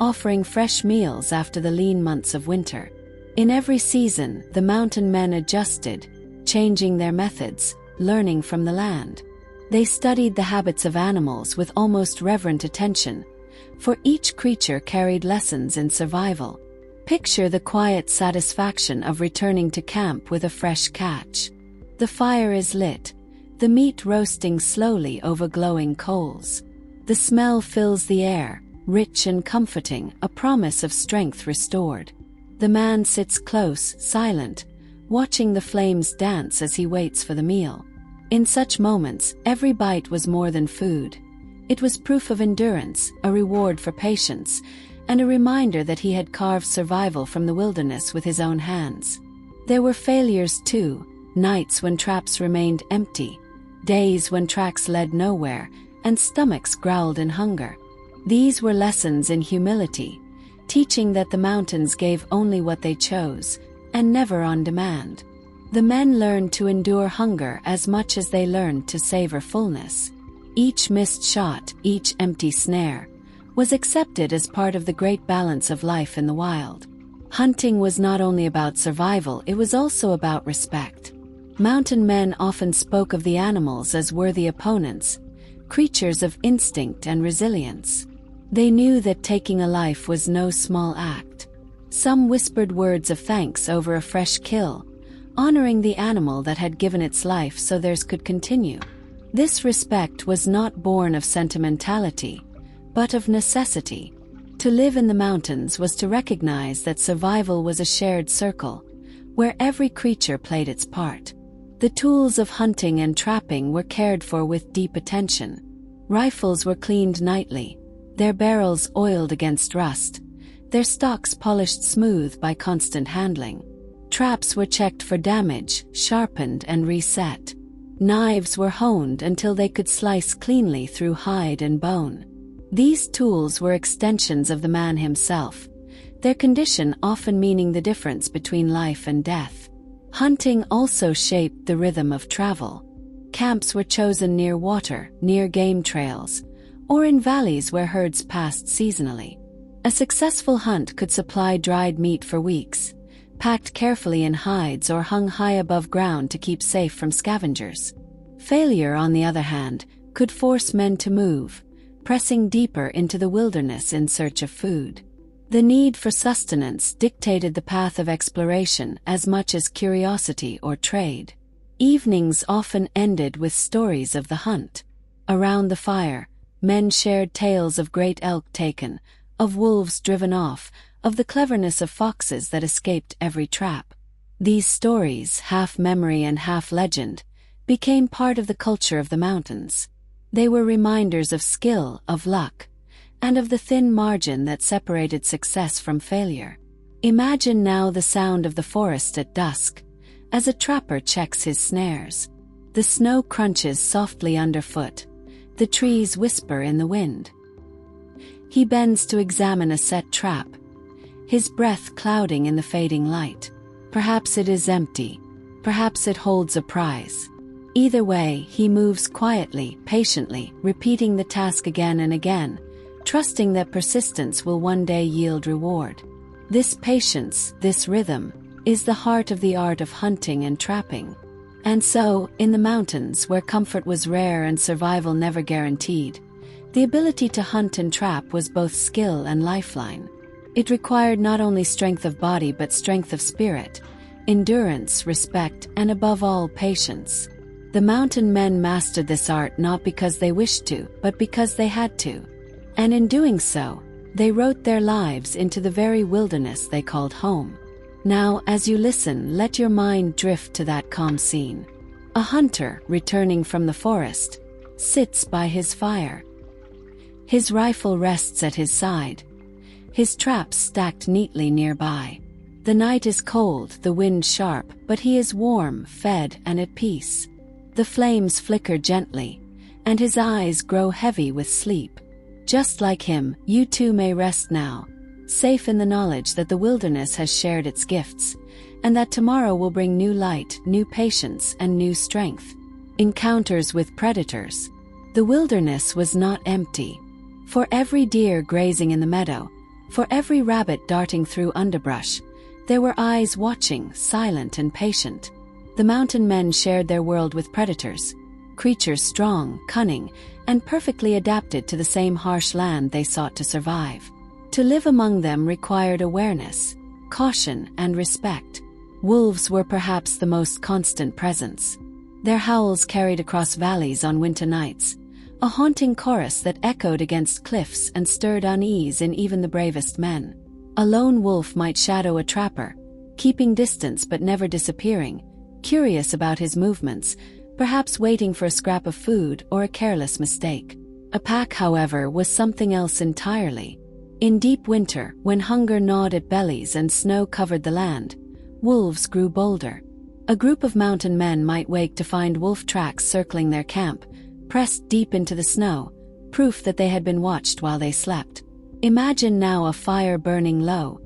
offering fresh meals after the lean months of winter. In every season, the mountain men adjusted, changing their methods, learning from the land. They studied the habits of animals with almost reverent attention, for each creature carried lessons in survival. Picture the quiet satisfaction of returning to camp with a fresh catch. The fire is lit, the meat roasting slowly over glowing coals. The smell fills the air, rich and comforting, a promise of strength restored. The man sits close, silent, watching the flames dance as he waits for the meal. In such moments, every bite was more than food. It was proof of endurance, a reward for patience, and a reminder that he had carved survival from the wilderness with his own hands. There were failures too, nights when traps remained empty, days when tracks led nowhere, and stomachs growled in hunger. These were lessons in humility, teaching that the mountains gave only what they chose, and never on demand. The men learned to endure hunger as much as they learned to savor fullness. Each missed shot, each empty snare, was accepted as part of the great balance of life in the wild. Hunting was not only about survival, it was also about respect. Mountain men often spoke of the animals as worthy opponents, creatures of instinct and resilience. They knew that taking a life was no small act. Some whispered words of thanks over a fresh kill, honoring the animal that had given its life so theirs could continue. This respect was not born of sentimentality, but of necessity. To live in the mountains was to recognize that survival was a shared circle, where every creature played its part. The tools of hunting and trapping were cared for with deep attention. Rifles were cleaned nightly, their barrels oiled against rust, their stocks polished smooth by constant handling. Traps were checked for damage, sharpened and reset. Knives were honed until they could slice cleanly through hide and bone. These tools were extensions of the man himself, their condition often meaning the difference between life and death. Hunting also shaped the rhythm of travel. Camps were chosen near water, near game trails, or in valleys where herds passed seasonally. A successful hunt could supply dried meat for weeks, packed carefully in hides or hung high above ground to keep safe from scavengers. Failure, on the other hand, could force men to move, pressing deeper into the wilderness in search of food. The need for sustenance dictated the path of exploration as much as curiosity or trade. Evenings often ended with stories of the hunt. Around the fire, men shared tales of great elk taken, of wolves driven off, of the cleverness of foxes that escaped every trap. These stories, half memory and half legend, became part of the culture of the mountains. They were reminders of skill, of luck, and of the thin margin that separated success from failure. Imagine now the sound of the forest at dusk, as a trapper checks his snares. The snow crunches softly underfoot, the trees whisper in the wind. He bends to examine a set trap, his breath clouding in the fading light. Perhaps it is empty, perhaps it holds a prize. Either way, he moves quietly, patiently, repeating the task again and again, trusting that persistence will one day yield reward. This patience, this rhythm, is the heart of the art of hunting and trapping. And so, in the mountains where comfort was rare and survival never guaranteed, the ability to hunt and trap was both skill and lifeline. It required not only strength of body but strength of spirit, endurance, respect, and above all, patience. The mountain men mastered this art not because they wished to, but because they had to. And in doing so, they wrote their lives into the very wilderness they called home. Now, as you listen, let your mind drift to that calm scene. A hunter, returning from the forest, sits by his fire. His rifle rests at his side, his traps stacked neatly nearby. The night is cold, the wind sharp, but he is warm, fed, and at peace. The flames flicker gently, and his eyes grow heavy with sleep. Just like him, you too may rest now, safe in the knowledge that the wilderness has shared its gifts, and that tomorrow will bring new light, new patience, and new strength. Encounters with predators. The wilderness was not empty. For every deer grazing in the meadow, for every rabbit darting through underbrush, there were eyes watching, silent and patient. The mountain men shared their world with predators, creatures strong, cunning, and perfectly adapted to the same harsh land they sought to survive. To live among them required awareness, caution, and respect. Wolves were perhaps the most constant presence. Their howls carried across valleys on winter nights, a haunting chorus that echoed against cliffs and stirred unease in even the bravest men. A lone wolf might shadow a trapper, keeping distance but never disappearing, curious about his movements, perhaps waiting for a scrap of food or a careless mistake. A pack, however, was something else entirely. In deep winter, when hunger gnawed at bellies and snow covered the land, wolves grew bolder. A group of mountain men might wake to find wolf tracks circling their camp, pressed deep into the snow, proof that they had been watched while they slept. Imagine now a fire burning low,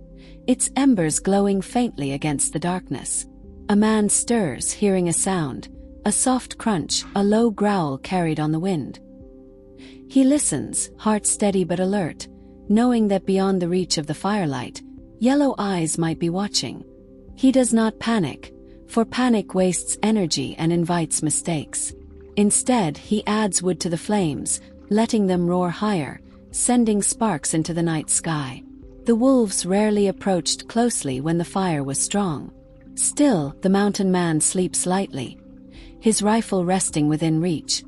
its embers glowing faintly against the darkness. A man stirs, hearing a sound, a soft crunch, a low growl carried on the wind. He listens, heart steady but alert, knowing that beyond the reach of the firelight, yellow eyes might be watching. He does not panic, for panic wastes energy and invites mistakes. Instead, he adds wood to the flames, letting them roar higher, sending sparks into the night sky. The wolves rarely approached closely when the fire was strong. Still, the mountain man sleeps lightly, his rifle resting within reach,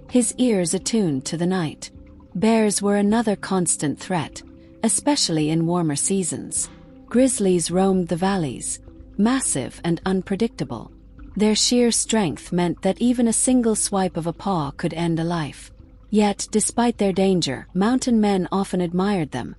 his ears attuned to the night. Bears were another constant threat, especially in warmer seasons. Grizzlies roamed the valleys, massive and unpredictable. Their sheer strength meant that even a single swipe of a paw could end a life. Yet, despite their danger, mountain men often admired them.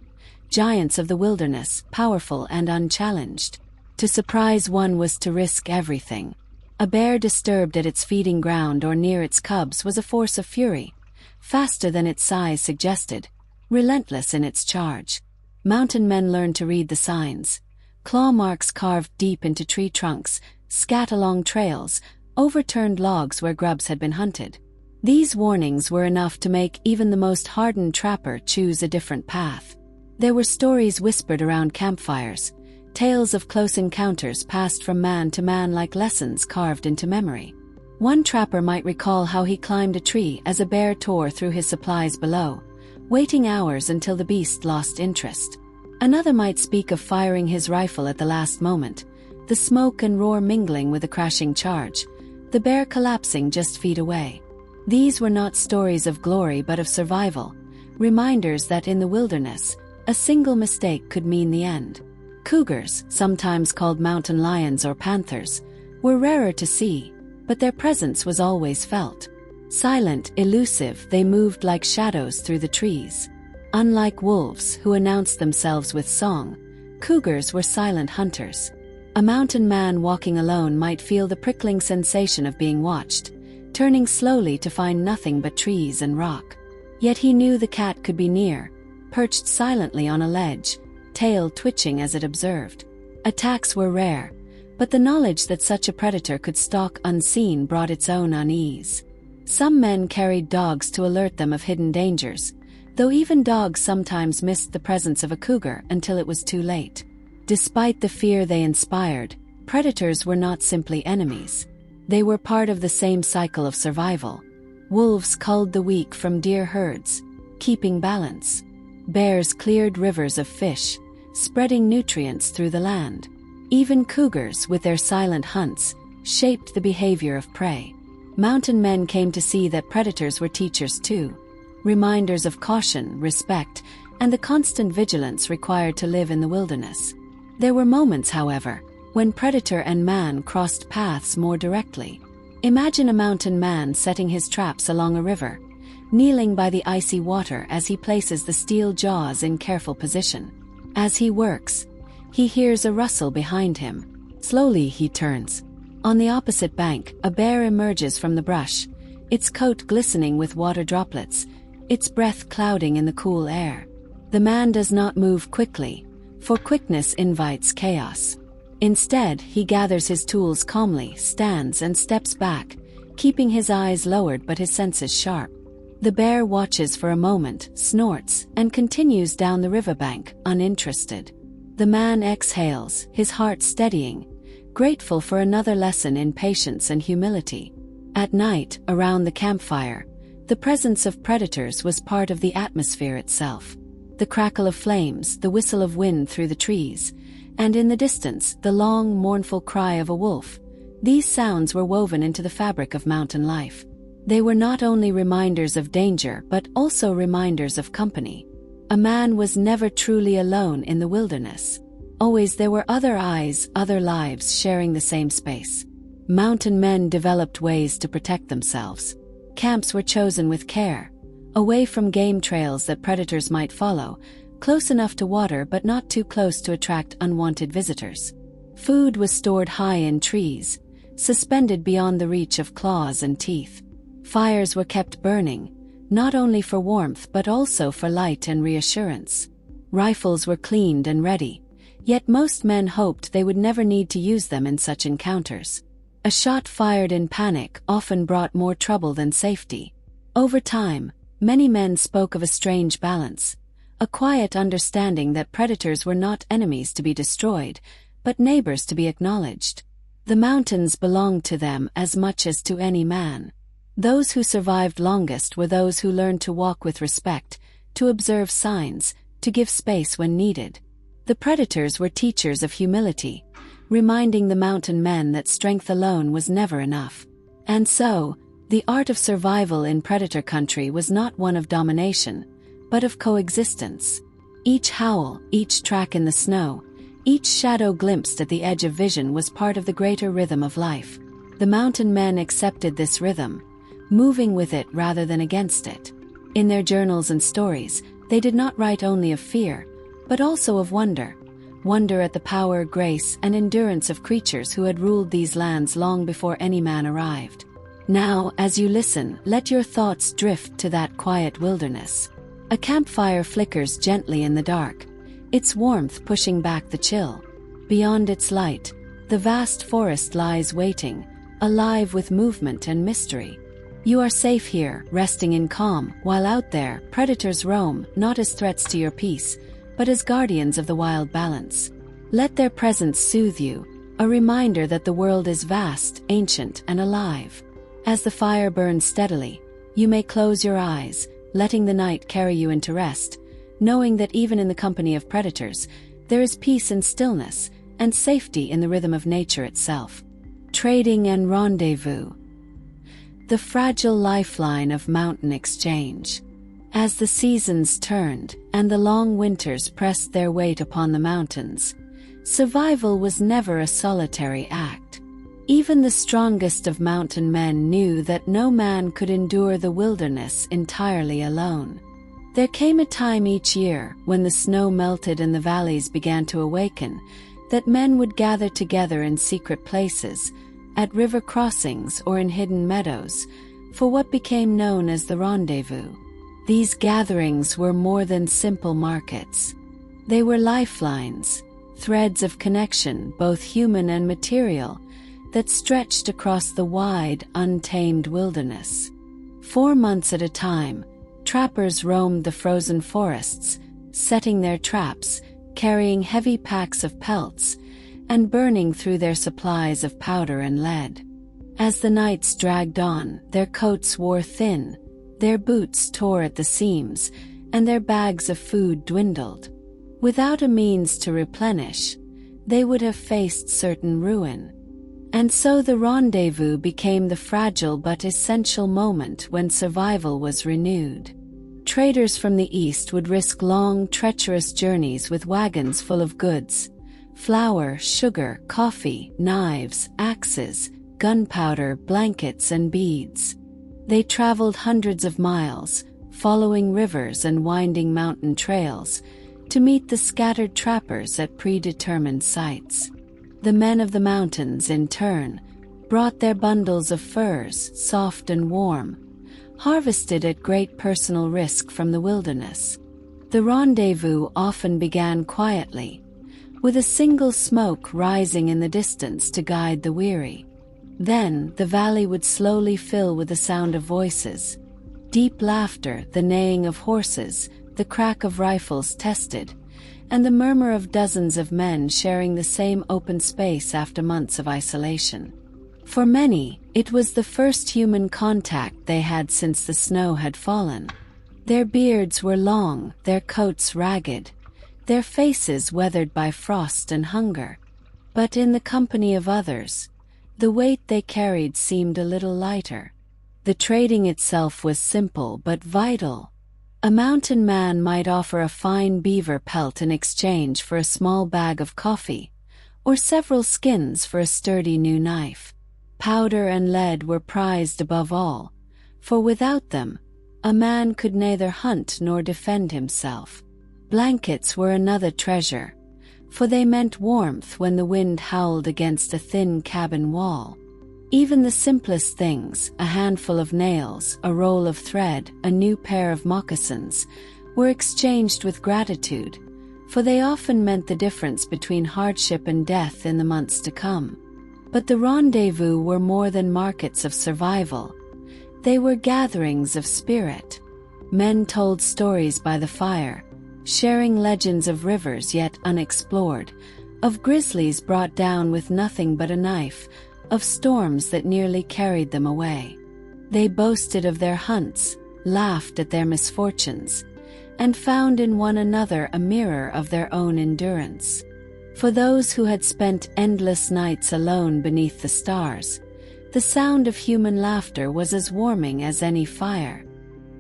Giants of the wilderness, powerful and unchallenged. To surprise one was to risk everything. A bear disturbed at its feeding ground or near its cubs was a force of fury, faster than its size suggested, relentless in its charge. Mountain men learned to read the signs. Claw marks carved deep into tree trunks, scat along trails, overturned logs where grubs had been hunted. These warnings were enough to make even the most hardened trapper choose a different path. There were stories whispered around campfires, tales of close encounters passed from man to man like lessons carved into memory. One trapper might recall how he climbed a tree as a bear tore through his supplies below, waiting hours until the beast lost interest. Another might speak of firing his rifle at the last moment, the smoke and roar mingling with a crashing charge, the bear collapsing just feet away. These were not stories of glory but of survival, reminders that in the wilderness, a single mistake could mean the end. Cougars, sometimes called mountain lions or panthers, were rarer to see, but their presence was always felt. Silent, elusive, they moved like shadows through the trees. Unlike wolves, who announced themselves with song, cougars were silent hunters. A mountain man walking alone might feel the prickling sensation of being watched, turning slowly to find nothing but trees and rock. Yet he knew the cat could be near, perched silently on a ledge, tail twitching as it observed. Attacks were rare, but the knowledge that such a predator could stalk unseen brought its own unease. Some men carried dogs to alert them of hidden dangers, though even dogs sometimes missed the presence of a cougar until it was too late. Despite the fear they inspired, predators were not simply enemies. They were part of the same cycle of survival. Wolves culled the weak from deer herds, keeping balance. Bears cleared rivers of fish, spreading nutrients through the land. Even cougars, with their silent hunts, shaped the behavior of prey. Mountain men came to see that predators were teachers too, reminders of caution, respect, and the constant vigilance required to live in the wilderness. There were moments, however, when predator and man crossed paths more directly. Imagine a mountain man setting his traps along a river, kneeling by the icy water as he places the steel jaws in careful position. As he works, he hears a rustle behind him. Slowly he turns. On the opposite bank, a bear emerges from the brush, its coat glistening with water droplets, its breath clouding in the cool air. The man does not move quickly, for quickness invites chaos. Instead, he gathers his tools calmly, stands and steps back, keeping his eyes lowered but his senses sharp. The bear watches for a moment, snorts, and continues down the riverbank, uninterested. The man exhales, his heart steadying, grateful for another lesson in patience and humility. At night, around the campfire, the presence of predators was part of the atmosphere itself. The crackle of flames, the whistle of wind through the trees, and in the distance, the long, mournful cry of a wolf. These sounds were woven into the fabric of mountain life. They were not only reminders of danger but also reminders of company. A man was never truly alone in the wilderness. Always there were other eyes, other lives sharing the same space. Mountain men developed ways to protect themselves. Camps were chosen with care, away from game trails that predators might follow, close enough to water but not too close to attract unwanted visitors. Food was stored high in trees, suspended beyond the reach of claws and teeth. Fires were kept burning, not only for warmth but also for light and reassurance. Rifles were cleaned and ready, yet most men hoped they would never need to use them in such encounters. A shot fired in panic often brought more trouble than safety. Over time, many men spoke of a strange balance, a quiet understanding that predators were not enemies to be destroyed, but neighbors to be acknowledged. The mountains belonged to them as much as to any man. Those who survived longest were those who learned to walk with respect, to observe signs, to give space when needed. The predators were teachers of humility, reminding the mountain men that strength alone was never enough. And so, the art of survival in predator country was not one of domination, but of coexistence. Each howl, each track in the snow, each shadow glimpsed at the edge of vision was part of the greater rhythm of life. The mountain men accepted this rhythm, moving with it rather than against it. In their journals and stories, they did not write only of fear, but also of wonder at the power, grace, and endurance of creatures who had ruled these lands long before any man arrived. Now, as you listen, let your thoughts drift to that quiet wilderness. A campfire flickers gently in the dark, its warmth pushing back the chill. Beyond its light, the vast forest lies waiting, alive with movement and mystery. You are safe here, resting in calm, while out there, predators roam, not as threats to your peace, but as guardians of the wild balance. Let their presence soothe you, a reminder that the world is vast, ancient, and alive. As the fire burns steadily, you may close your eyes, letting the night carry you into rest, knowing that even in the company of predators, there is peace and stillness, and safety in the rhythm of nature itself. Trading and rendezvous. The fragile lifeline of mountain exchange. As the seasons turned, and the long winters pressed their weight upon the mountains, survival was never a solitary act. Even the strongest of mountain men knew that no man could endure the wilderness entirely alone. There came a time each year, when the snow melted and the valleys began to awaken, that men would gather together in secret places, at river crossings or in hidden meadows, for what became known as the rendezvous. These gatherings were more than simple markets. They were lifelines, threads of connection, both human and material, that stretched across the wide, untamed wilderness. 4 months at a time, trappers roamed the frozen forests, setting their traps, carrying heavy packs of pelts, and burning through their supplies of powder and lead. As the nights dragged on, their coats wore thin, their boots tore at the seams, and their bags of food dwindled. Without a means to replenish, they would have faced certain ruin. And so the rendezvous became the fragile but essential moment when survival was renewed. Traders from the east would risk long, treacherous journeys with wagons full of goods: flour, sugar, coffee, knives, axes, gunpowder, blankets, and beads. They traveled hundreds of miles, following rivers and winding mountain trails, to meet the scattered trappers at predetermined sites. The men of the mountains, in turn, brought their bundles of furs, soft and warm, harvested at great personal risk from the wilderness. The rendezvous often began quietly, with a single smoke rising in the distance to guide the weary. Then the valley would slowly fill with the sound of voices, deep laughter, the neighing of horses, the crack of rifles tested, and the murmur of dozens of men sharing the same open space after months of isolation. For many, it was the first human contact they had since the snow had fallen. Their beards were long, their coats ragged, their faces weathered by frost and hunger. But in the company of others, the weight they carried seemed a little lighter. The trading itself was simple but vital. A mountain man might offer a fine beaver pelt in exchange for a small bag of coffee, or several skins for a sturdy new knife. Powder and lead were prized above all, for without them, a man could neither hunt nor defend himself. Blankets were another treasure, for they meant warmth when the wind howled against a thin cabin wall. Even the simplest things, a handful of nails, a roll of thread, a new pair of moccasins, were exchanged with gratitude, for they often meant the difference between hardship and death in the months to come. But the rendezvous were more than markets of survival. They were gatherings of spirit. Men told stories by the fire, sharing legends of rivers yet unexplored, of grizzlies brought down with nothing but a knife, of storms that nearly carried them away. They boasted of their hunts, laughed at their misfortunes, and found in one another a mirror of their own endurance. For those who had spent endless nights alone beneath the stars, the sound of human laughter was as warming as any fire.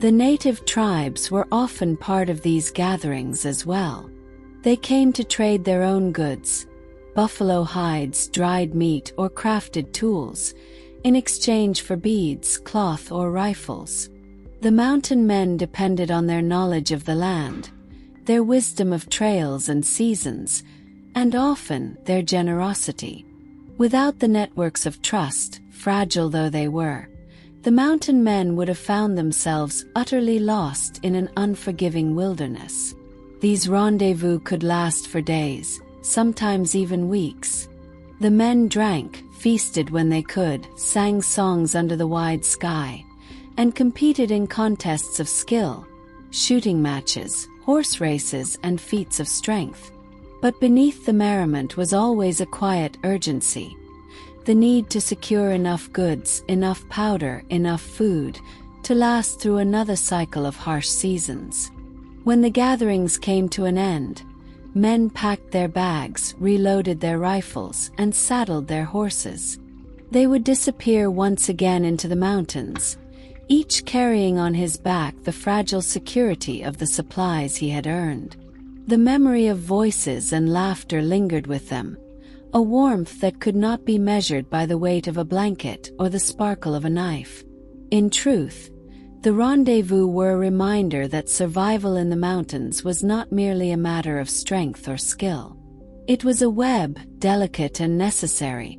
The native tribes were often part of these gatherings as well. They came to trade their own goods, buffalo hides, dried meat, or crafted tools, in exchange for beads, cloth, or rifles. The mountain men depended on their knowledge of the land, their wisdom of trails and seasons, and often their generosity. Without the networks of trust, fragile though they were, the mountain men would have found themselves utterly lost in an unforgiving wilderness. These rendezvous could last for days, sometimes even weeks. The men drank, feasted when they could, sang songs under the wide sky, and competed in contests of skill, shooting matches, horse races, and feats of strength. But beneath the merriment was always a quiet urgency, the need to secure enough goods, enough powder, enough food, to last through another cycle of harsh seasons. When the gatherings came to an end, men packed their bags, reloaded their rifles, and saddled their horses. They would disappear once again into the mountains, each carrying on his back the fragile security of the supplies he had earned. The memory of voices and laughter lingered with them, a warmth that could not be measured by the weight of a blanket or the sparkle of a knife. In truth, the rendezvous were a reminder that survival in the mountains was not merely a matter of strength or skill. It was a web, delicate and necessary,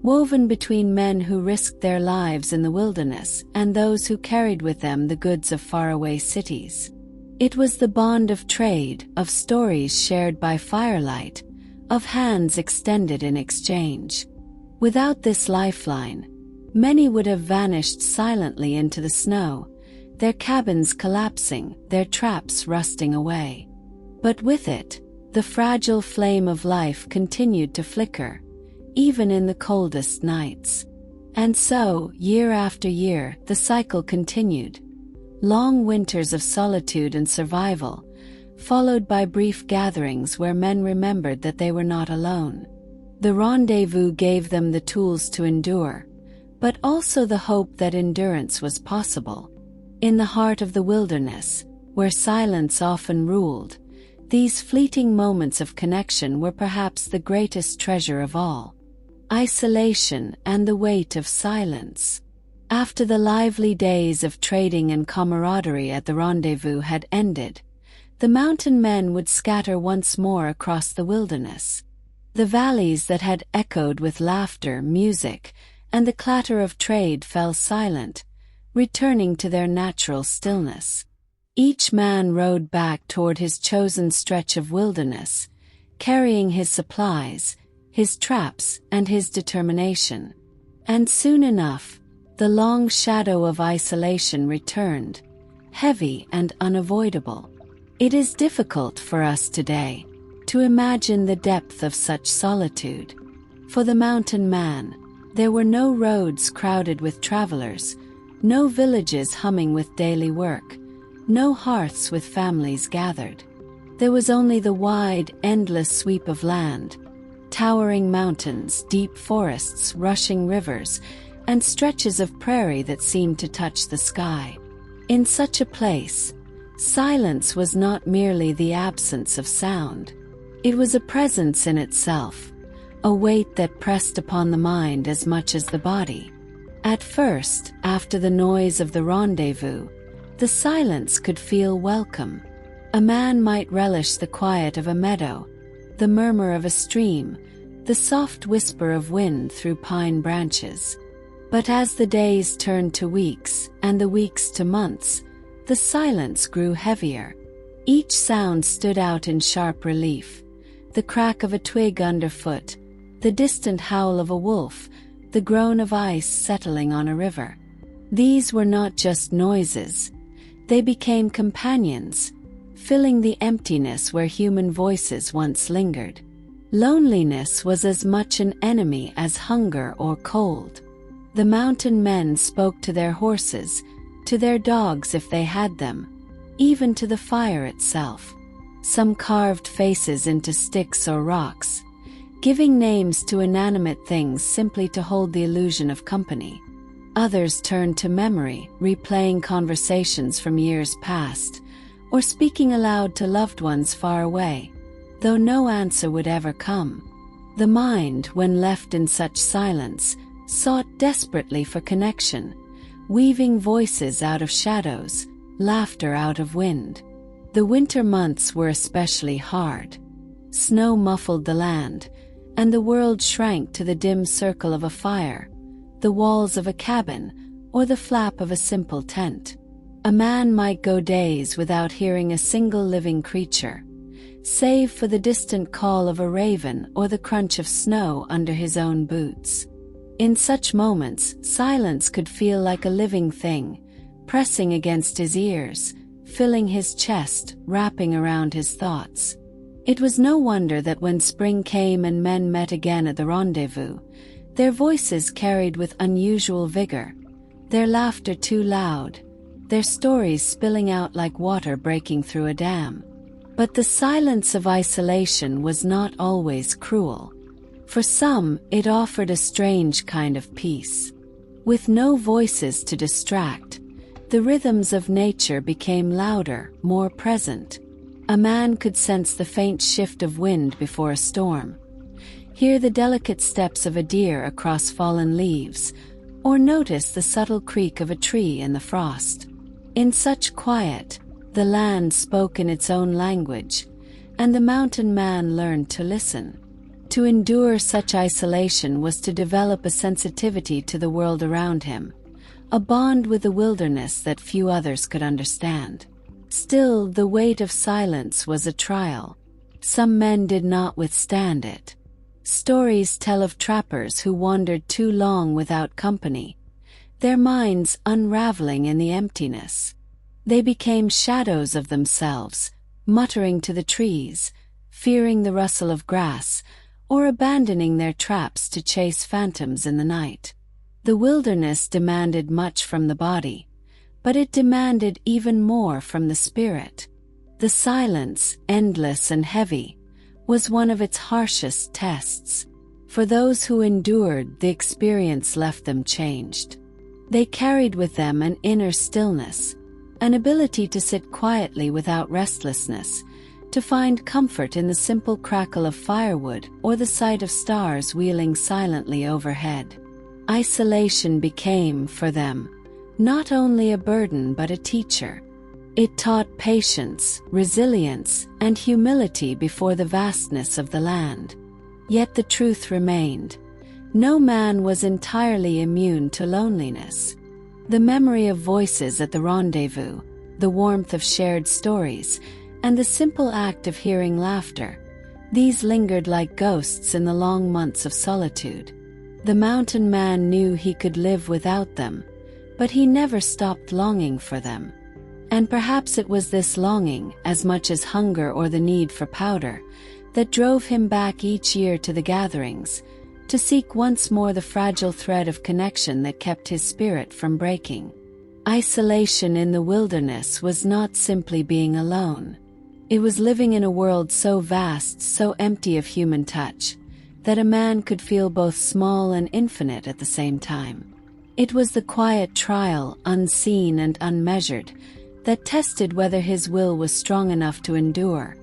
woven between men who risked their lives in the wilderness and those who carried with them the goods of faraway cities. It was the bond of trade, of stories shared by firelight, of hands extended in exchange. Without this lifeline, many would have vanished silently into the snow, their cabins collapsing, their traps rusting away. But with it, the fragile flame of life continued to flicker, even in the coldest nights. And so, year after year, the cycle continued. Long winters of solitude and survival, followed by brief gatherings where men remembered that they were not alone. The rendezvous gave them the tools to endure, but also the hope that endurance was possible. In the heart of the wilderness, where silence often ruled, these fleeting moments of connection were perhaps the greatest treasure of all. Isolation and the weight of silence. After the lively days of trading and camaraderie at the rendezvous had ended, the mountain men would scatter once more across the wilderness. The valleys that had echoed with laughter, music, and the clatter of trade fell silent, returning to their natural stillness. Each man rode back toward his chosen stretch of wilderness, carrying his supplies, his traps, and his determination. And soon enough, the long shadow of isolation returned, heavy and unavoidable. It is difficult for us today to imagine the depth of such solitude. For the mountain man, there were no roads crowded with travelers, no villages humming with daily work, no hearths with families gathered. There was only the wide, endless sweep of land, towering mountains, deep forests, rushing rivers, and stretches of prairie that seemed to touch the sky. In such a place, silence was not merely the absence of sound. It was a presence in itself, a weight that pressed upon the mind as much as the body. At first, after the noise of the rendezvous, the silence could feel welcome. A man might relish the quiet of a meadow, the murmur of a stream, the soft whisper of wind through pine branches. But as the days turned to weeks, and the weeks to months, the silence grew heavier. Each sound stood out in sharp relief: the crack of a twig underfoot, the distant howl of a wolf, the groan of ice settling on a river. These were not just noises. They became companions, filling the emptiness where human voices once lingered. Loneliness was as much an enemy as hunger or cold. The mountain men spoke to their horses, to their dogs if they had them, even to the fire itself. Some carved faces into sticks or rocks, giving names to inanimate things simply to hold the illusion of company. Others turned to memory, replaying conversations from years past, or speaking aloud to loved ones far away, though no answer would ever come. The mind, when left in such silence, sought desperately for connection, weaving voices out of shadows, laughter out of wind. The winter months were especially hard. Snow muffled the land, and the world shrank to the dim circle of a fire, the walls of a cabin, or the flap of a simple tent. A man might go days without hearing a single living creature, save for the distant call of a raven or the crunch of snow under his own boots. In such moments, silence could feel like a living thing, pressing against his ears, filling his chest, wrapping around his thoughts. It was no wonder that when spring came and men met again at the rendezvous, their voices carried with unusual vigor, their laughter too loud, their stories spilling out like water breaking through a dam. But the silence of isolation was not always cruel. For some, it offered a strange kind of peace. With no voices to distract, the rhythms of nature became louder, more present. A man could sense the faint shift of wind before a storm, hear the delicate steps of a deer across fallen leaves, or notice the subtle creak of a tree in the frost. In such quiet, the land spoke in its own language, and the mountain man learned to listen. To endure such isolation was to develop a sensitivity to the world around him, a bond with the wilderness that few others could understand. Still, the weight of silence was a trial. Some men did not withstand it. Stories tell of trappers who wandered too long without company, their minds unraveling in the emptiness. They became shadows of themselves, muttering to the trees, fearing the rustle of grass, or abandoning their traps to chase phantoms in the night. The wilderness demanded much from the body, but it demanded even more from the spirit. The silence, endless and heavy, was one of its harshest tests. For those who endured, the experience left them changed. They carried with them an inner stillness, an ability to sit quietly without restlessness, to find comfort in the simple crackle of firewood or the sight of stars wheeling silently overhead. Isolation became, for them, not only a burden but a teacher. It taught patience, resilience, and humility before the vastness of the land. Yet the truth remained. No man was entirely immune to loneliness. The memory of voices at the rendezvous, the warmth of shared stories, and the simple act of hearing laughter, these lingered like ghosts in the long months of solitude. The mountain man knew he could live without them, but he never stopped longing for them. And perhaps it was this longing, as much as hunger or the need for powder, that drove him back each year to the gatherings, to seek once more the fragile thread of connection that kept his spirit from breaking. Isolation in the wilderness was not simply being alone. It was living in a world so vast, so empty of human touch, that a man could feel both small and infinite at the same time. It was the quiet trial, unseen and unmeasured, that tested whether his will was strong enough to endure,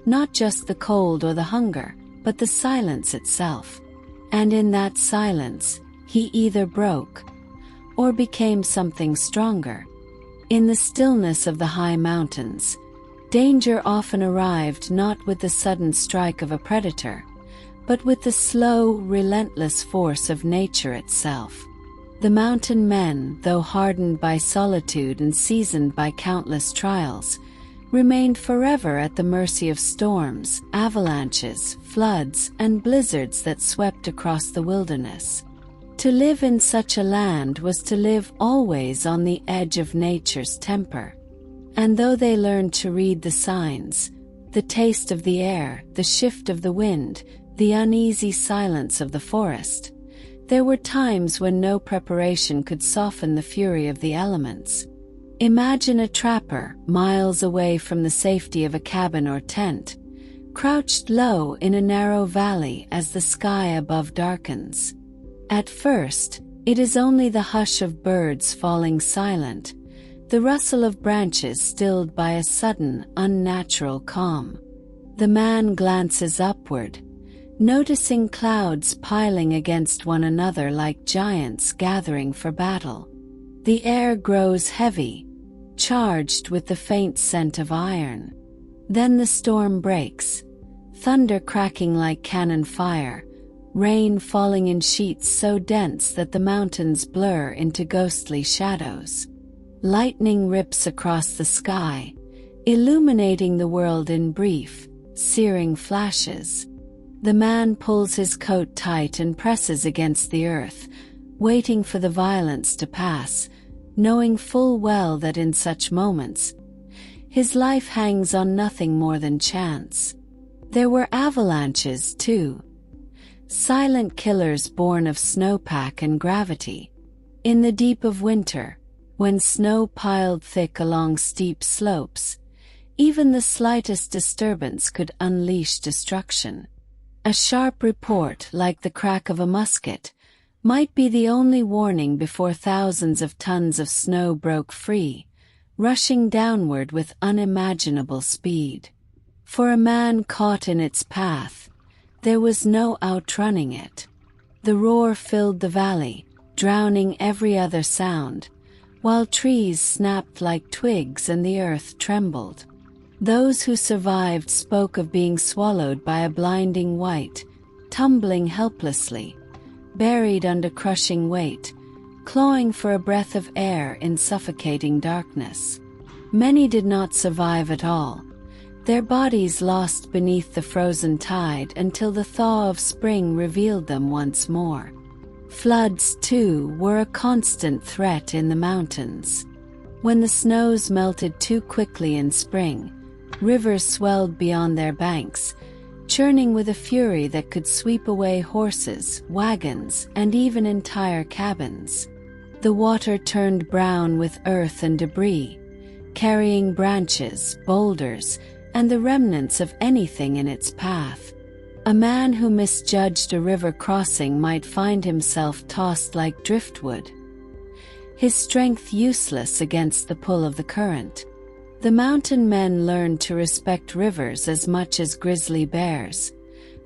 not just the cold or the hunger, but the silence itself. And in that silence, he either broke or became something stronger. In the stillness of the high mountains, danger often arrived not with the sudden strike of a predator, but with the slow, relentless force of nature itself. The mountain men, though hardened by solitude and seasoned by countless trials, remained forever at the mercy of storms, avalanches, floods, and blizzards that swept across the wilderness. To live in such a land was to live always on the edge of nature's temper. And though they learned to read the signs, the taste of the air, the shift of the wind, the uneasy silence of the forest, there were times when no preparation could soften the fury of the elements. Imagine a trapper, miles away from the safety of a cabin or tent, crouched low in a narrow valley as the sky above darkens. At first, it is only the hush of birds falling silent, the rustle of branches stilled by a sudden, unnatural calm. The man glances upward, noticing clouds piling against one another like giants gathering for battle. The air grows heavy, charged with the faint scent of iron. Then the storm breaks, thunder cracking like cannon fire, rain falling in sheets so dense that the mountains blur into ghostly shadows. Lightning rips across the sky, illuminating the world in brief, searing flashes. The man pulls his coat tight and presses against the earth, waiting for the violence to pass, knowing full well that in such moments, his life hangs on nothing more than chance. There were avalanches, too, silent killers born of snowpack and gravity. In the deep of winter, when snow piled thick along steep slopes, even the slightest disturbance could unleash destruction. A sharp report, like the crack of a musket, might be the only warning before thousands of tons of snow broke free, rushing downward with unimaginable speed. For a man caught in its path, there was no outrunning it. The roar filled the valley, drowning every other sound, while trees snapped like twigs and the earth trembled. Those who survived spoke of being swallowed by a blinding white, tumbling helplessly, buried under crushing weight, clawing for a breath of air in suffocating darkness. Many did not survive at all, their bodies lost beneath the frozen tide until the thaw of spring revealed them once more. Floods, too, were a constant threat in the mountains. When the snows melted too quickly in spring, rivers swelled beyond their banks, churning with a fury that could sweep away horses, wagons, and even entire cabins. The water turned brown with earth and debris, carrying branches, boulders, and the remnants of anything in its path. A man who misjudged a river crossing might find himself tossed like driftwood, his strength useless against the pull of the current. The mountain men learned to respect rivers as much as grizzly bears,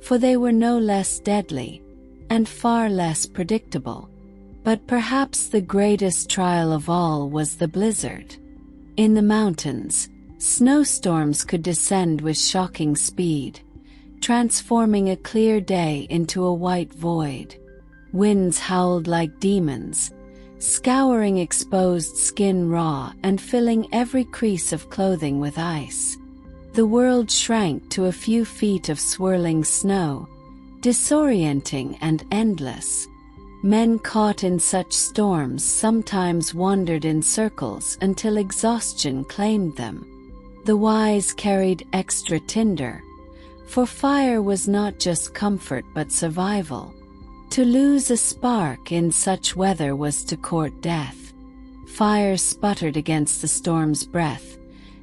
for they were no less deadly, and far less predictable. But perhaps the greatest trial of all was the blizzard. In the mountains, snowstorms could descend with shocking speed, transforming a clear day into a white void. Winds howled like demons, scouring exposed skin raw and filling every crease of clothing with ice. The world shrank to a few feet of swirling snow, disorienting and endless. Men caught in such storms sometimes wandered in circles until exhaustion claimed them. The wise carried extra tinder, for fire was not just comfort but survival. To lose a spark in such weather was to court death. Fire sputtered against the storm's breath,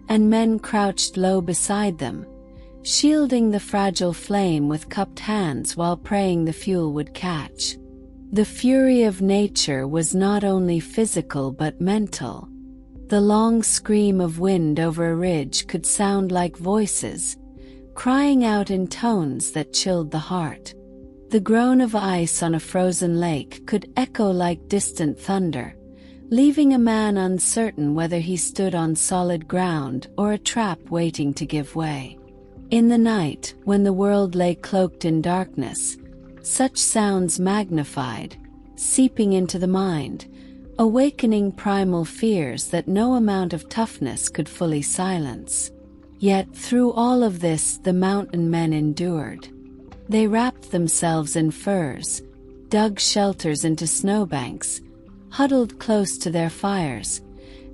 and men crouched low beside them, shielding the fragile flame with cupped hands while praying the fuel would catch. The fury of nature was not only physical but mental. The long scream of wind over a ridge could sound like voices, crying out in tones that chilled the heart. The groan of ice on a frozen lake could echo like distant thunder, leaving a man uncertain whether he stood on solid ground or a trap waiting to give way. In the night, when the world lay cloaked in darkness, such sounds magnified, seeping into the mind, awakening primal fears that no amount of toughness could fully silence. Yet through all of this the mountain men endured. They wrapped themselves in furs, dug shelters into snowbanks, huddled close to their fires,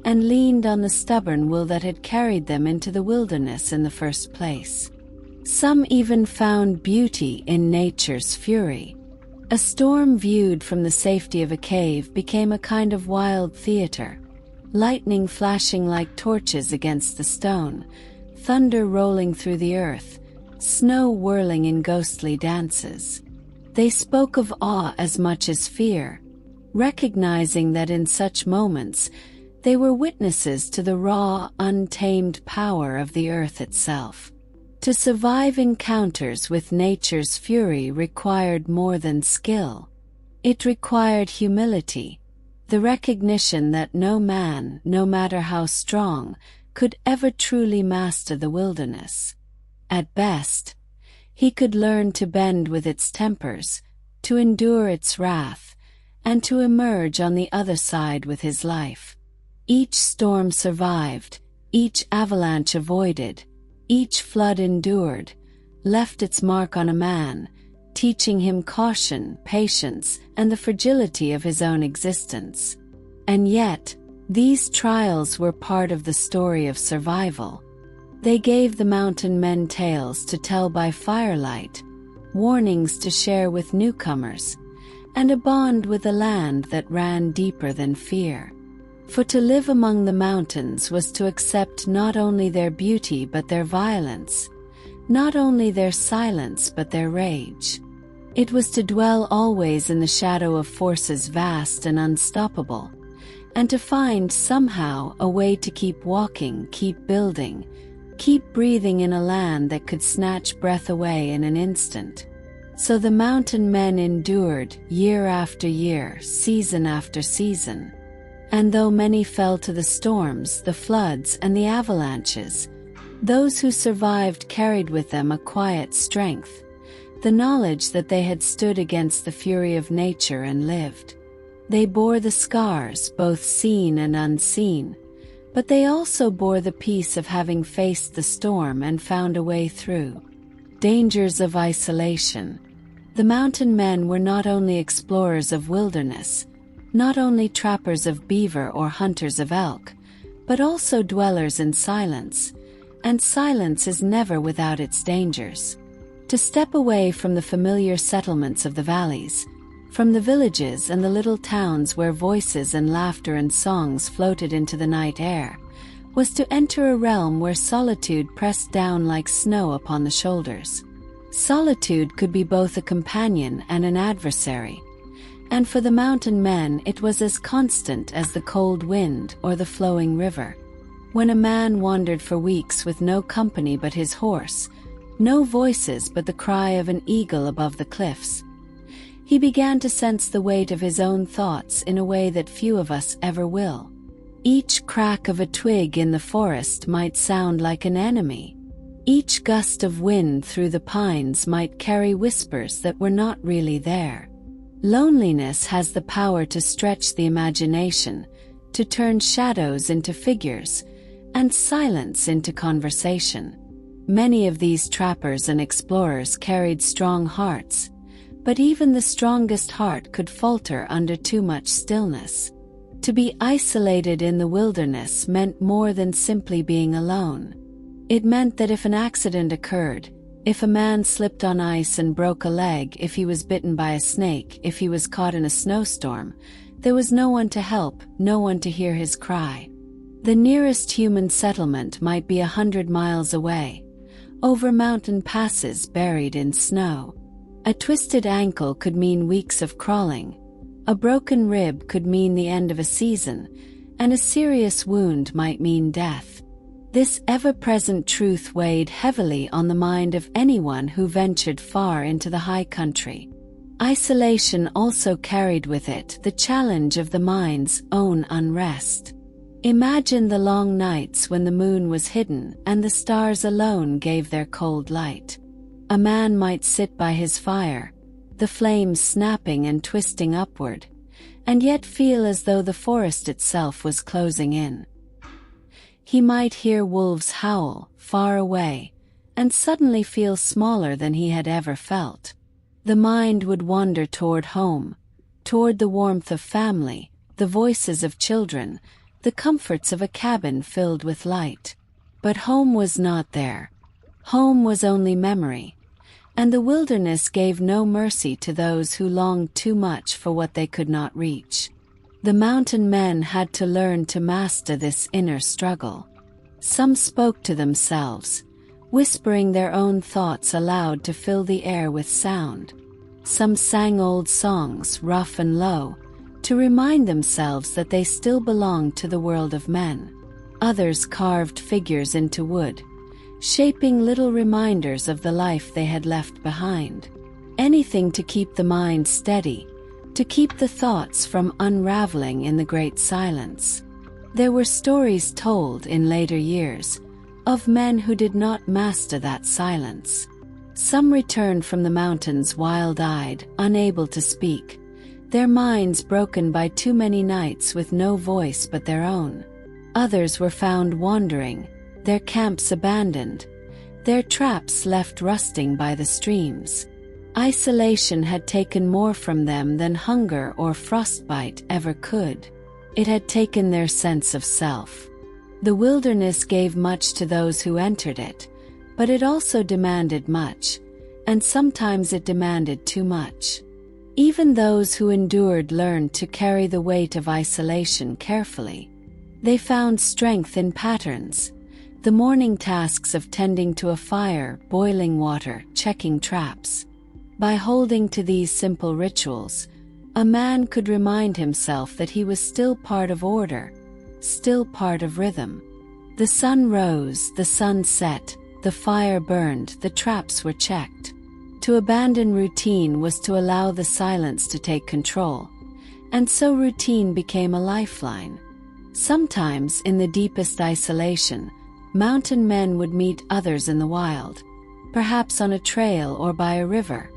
and leaned on the stubborn will that had carried them into the wilderness in the first place. Some even found beauty in nature's fury. A storm viewed from the safety of a cave became a kind of wild theater, lightning flashing like torches against the stone, thunder rolling through the earth, snow whirling in ghostly dances. They spoke of awe as much as fear, recognizing that in such moments they were witnesses to the raw, untamed power of the earth itself. To survive encounters with nature's fury required more than skill. It required humility, the recognition that no man, no matter how strong, could ever truly master the wilderness. At best, he could learn to bend with its tempers, to endure its wrath, and to emerge on the other side with his life. Each storm survived, each avalanche avoided, each flood endured, left its mark on a man, teaching him caution, patience, and the fragility of his own existence. And yet, these trials were part of the story of survival. They gave the mountain men tales to tell by firelight, warnings to share with newcomers, and a bond with the land that ran deeper than fear. For to live among the mountains was to accept not only their beauty but their violence, not only their silence but their rage. It was to dwell always in the shadow of forces vast and unstoppable, and to find somehow a way to keep walking, keep building, keep breathing in a land that could snatch breath away in an instant. So the mountain men endured year after year, season after season. And though many fell to the storms, the floods, and the avalanches, those who survived carried with them a quiet strength, the knowledge that they had stood against the fury of nature and lived. They bore the scars, both seen and unseen, but they also bore the peace of having faced the storm and found a way through. Dangers of isolation. The mountain men were not only explorers of wilderness, not only trappers of beaver or hunters of elk, but also dwellers in silence, and silence is never without its dangers. To step away from the familiar settlements of the valleys, from the villages and the little towns where voices and laughter and songs floated into the night air, was to enter a realm where solitude pressed down like snow upon the shoulders. Solitude could be both a companion and an adversary, and for the mountain men it was as constant as the cold wind or the flowing river. When a man wandered for weeks with no company but his horse, no voices but the cry of an eagle above the cliffs, he began to sense the weight of his own thoughts in a way that few of us ever will. Each crack of a twig in the forest might sound like an enemy. Each gust of wind through the pines might carry whispers that were not really there. Loneliness has the power to stretch the imagination, to turn shadows into figures, and silence into conversation. Many of these trappers and explorers carried strong hearts, but even the strongest heart could falter under too much stillness. To be isolated in the wilderness meant more than simply being alone. It meant that if an accident occurred, if a man slipped on ice and broke a leg, if he was bitten by a snake, if he was caught in a snowstorm, there was no one to help, no one to hear his cry. The nearest human settlement might be 100 miles away, over mountain passes buried in snow. A twisted ankle could mean weeks of crawling, a broken rib could mean the end of a season, and a serious wound might mean death. This ever-present truth weighed heavily on the mind of anyone who ventured far into the high country. Isolation also carried with it the challenge of the mind's own unrest. Imagine the long nights when the moon was hidden and the stars alone gave their cold light. A man might sit by his fire, the flames snapping and twisting upward, and yet feel as though the forest itself was closing in. He might hear wolves howl far away, and suddenly feel smaller than he had ever felt. The mind would wander toward home, toward the warmth of family, the voices of children, the comforts of a cabin filled with light. But home was not there. Home was only memory, and the wilderness gave no mercy to those who longed too much for what they could not reach. The mountain men had to learn to master this inner struggle. Some spoke to themselves, whispering their own thoughts aloud to fill the air with sound. Some sang old songs, rough and low, to remind themselves that they still belonged to the world of men. Others carved figures into wood, shaping little reminders of the life they had left behind. Anything to keep the mind steady, to keep the thoughts from unraveling in the great silence. There were stories told in later years of men who did not master that silence. Some returned from the mountains wild-eyed, unable to speak, their minds broken by too many nights with no voice but their own. Others were found wandering, their camps abandoned, their traps left rusting by the streams. Isolation had taken more from them than hunger or frostbite ever could. It had taken their sense of self. The wilderness gave much to those who entered it, but it also demanded much, and sometimes it demanded too much. Even those who endured learned to carry the weight of isolation carefully. They found strength in patterns, the morning tasks of tending to a fire, boiling water, checking traps. By holding to these simple rituals, a man could remind himself that he was still part of order, still part of rhythm. The sun rose, the sun set, the fire burned, the traps were checked. To abandon routine was to allow the silence to take control, and so routine became a lifeline. Sometimes, in the deepest isolation, mountain men would meet others in the wild, perhaps on a trail or by a river,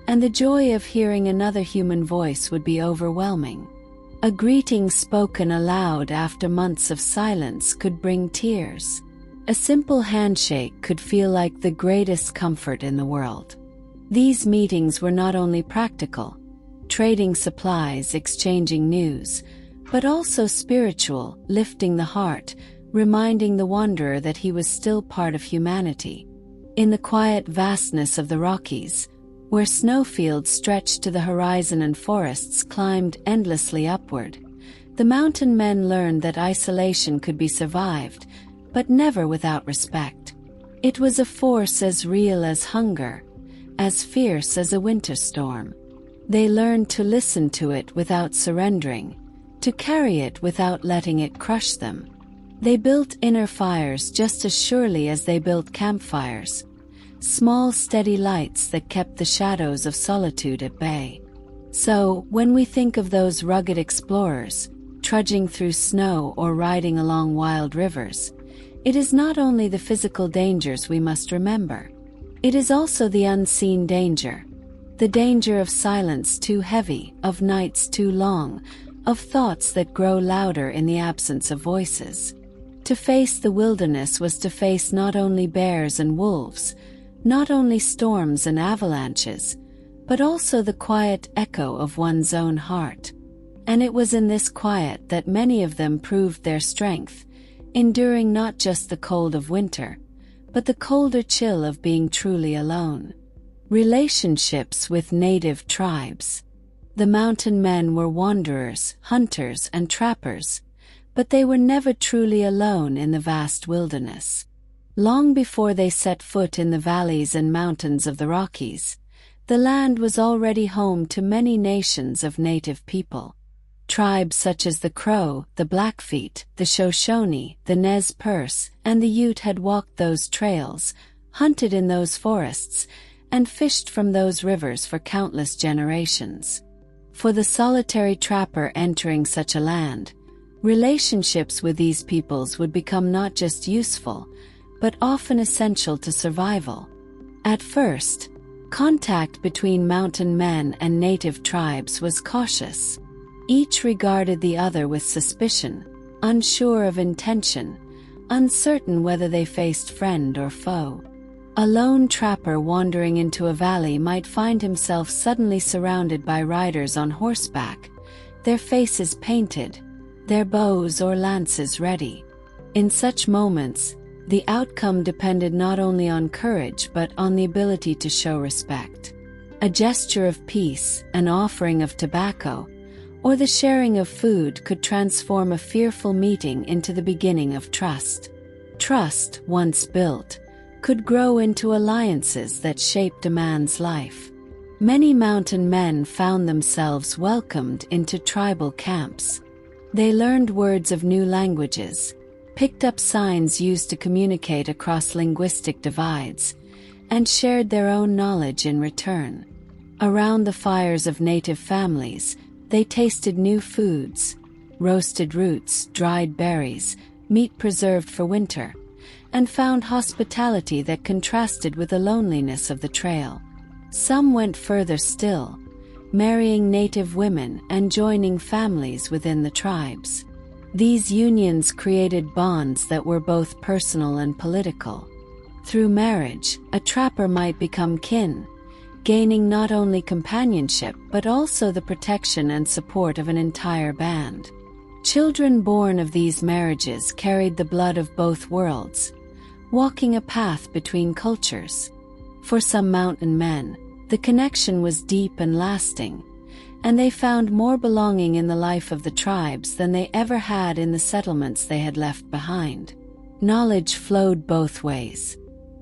and the joy of hearing another human voice would be overwhelming. A greeting spoken aloud after months of silence could bring tears. A simple handshake could feel like the greatest comfort in the world. These meetings were not only practical, trading supplies, exchanging news, but also spiritual, lifting the heart, reminding the wanderer that he was still part of humanity. In the quiet vastness of the Rockies, where snowfields stretched to the horizon and forests climbed endlessly upward, the mountain men learned that isolation could be survived, but never without respect. It was a force as real as hunger, as fierce as a winter storm. They learned to listen to it without surrendering, to carry it without letting it crush them. They built inner fires just as surely as they built campfires, small steady lights that kept the shadows of solitude at bay. So, when we think of those rugged explorers, trudging through snow or riding along wild rivers, it is not only the physical dangers we must remember. It is also the unseen danger. The danger of silence too heavy, of nights too long, of thoughts that grow louder in the absence of voices. To face the wilderness was to face not only bears and wolves, not only storms and avalanches, but also the quiet echo of one's own heart. And it was in this quiet that many of them proved their strength, enduring not just the cold of winter, but the colder chill of being truly alone. Relationships with native tribes. The mountain men were wanderers, hunters, and trappers, but they were never truly alone in the vast wilderness. Long before they set foot in the valleys and mountains of the Rockies, the land was already home to many nations of native people. Tribes such as the Crow, the Blackfeet, the Shoshone, the Nez Perce, and the Ute had walked those trails, hunted in those forests, and fished from those rivers for countless generations. For the solitary trapper entering such a land, relationships with these peoples would become not just useful, but often essential to survival. At first, contact between mountain men and native tribes was cautious. Each regarded the other with suspicion, unsure of intention, uncertain whether they faced friend or foe. A lone trapper wandering into a valley might find himself suddenly surrounded by riders on horseback, their faces painted, their bows or lances ready. In such moments, the outcome depended not only on courage but on the ability to show respect. A gesture of peace, an offering of tobacco, or the sharing of food could transform a fearful meeting into the beginning of trust. Trust, once built, could grow into alliances that shaped a man's life. Many mountain men found themselves welcomed into tribal camps. They learned words of new languages, picked up signs used to communicate across linguistic divides, and shared their own knowledge in return. Around the fires of native families, they tasted new foods, roasted roots, dried berries, meat preserved for winter, and found hospitality that contrasted with the loneliness of the trail. Some went further still, marrying native women and joining families within the tribes. These unions created bonds that were both personal and political. Through marriage, a trapper might become kin, gaining not only companionship but also the protection and support of an entire band. Children born of these marriages carried the blood of both worlds, walking a path between cultures. For some mountain men, the connection was deep and lasting, and they found more belonging in the life of the tribes than they ever had in the settlements they had left behind. Knowledge flowed both ways.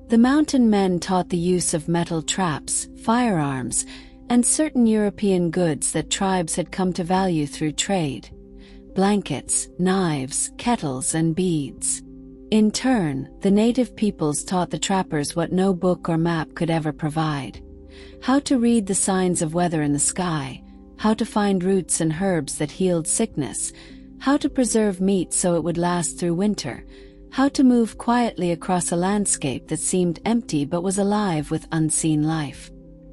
The mountain men taught the use of metal traps, firearms, and certain European goods that tribes had come to value through trade: blankets, knives, kettles, and beads. In turn, the native peoples taught the trappers what no book or map could ever provide: how to read the signs of weather in the sky, how to find roots and herbs that healed sickness, how to preserve meat so it would last through winter, how to move quietly across a landscape that seemed empty but was alive with unseen life.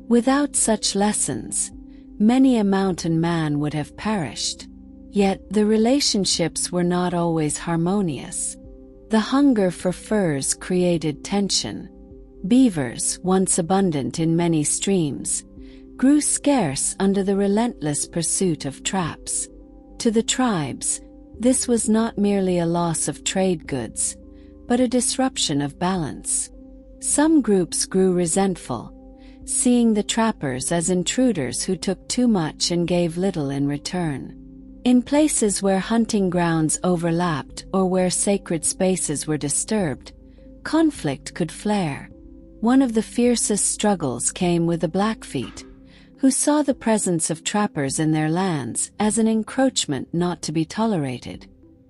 Without such lessons, many a mountain man would have perished. Yet the relationships were not always harmonious. The hunger for furs created tension. Beavers, once abundant in many streams, grew scarce under the relentless pursuit of traps. To the tribes, this was not merely a loss of trade goods, but a disruption of balance. Some groups grew resentful, seeing the trappers as intruders who took too much and gave little in return. In places where hunting grounds overlapped or where sacred spaces were disturbed, conflict could flare. One of the fiercest struggles came with the Blackfeet, who saw the presence of trappers in their lands as an encroachment not to be tolerated.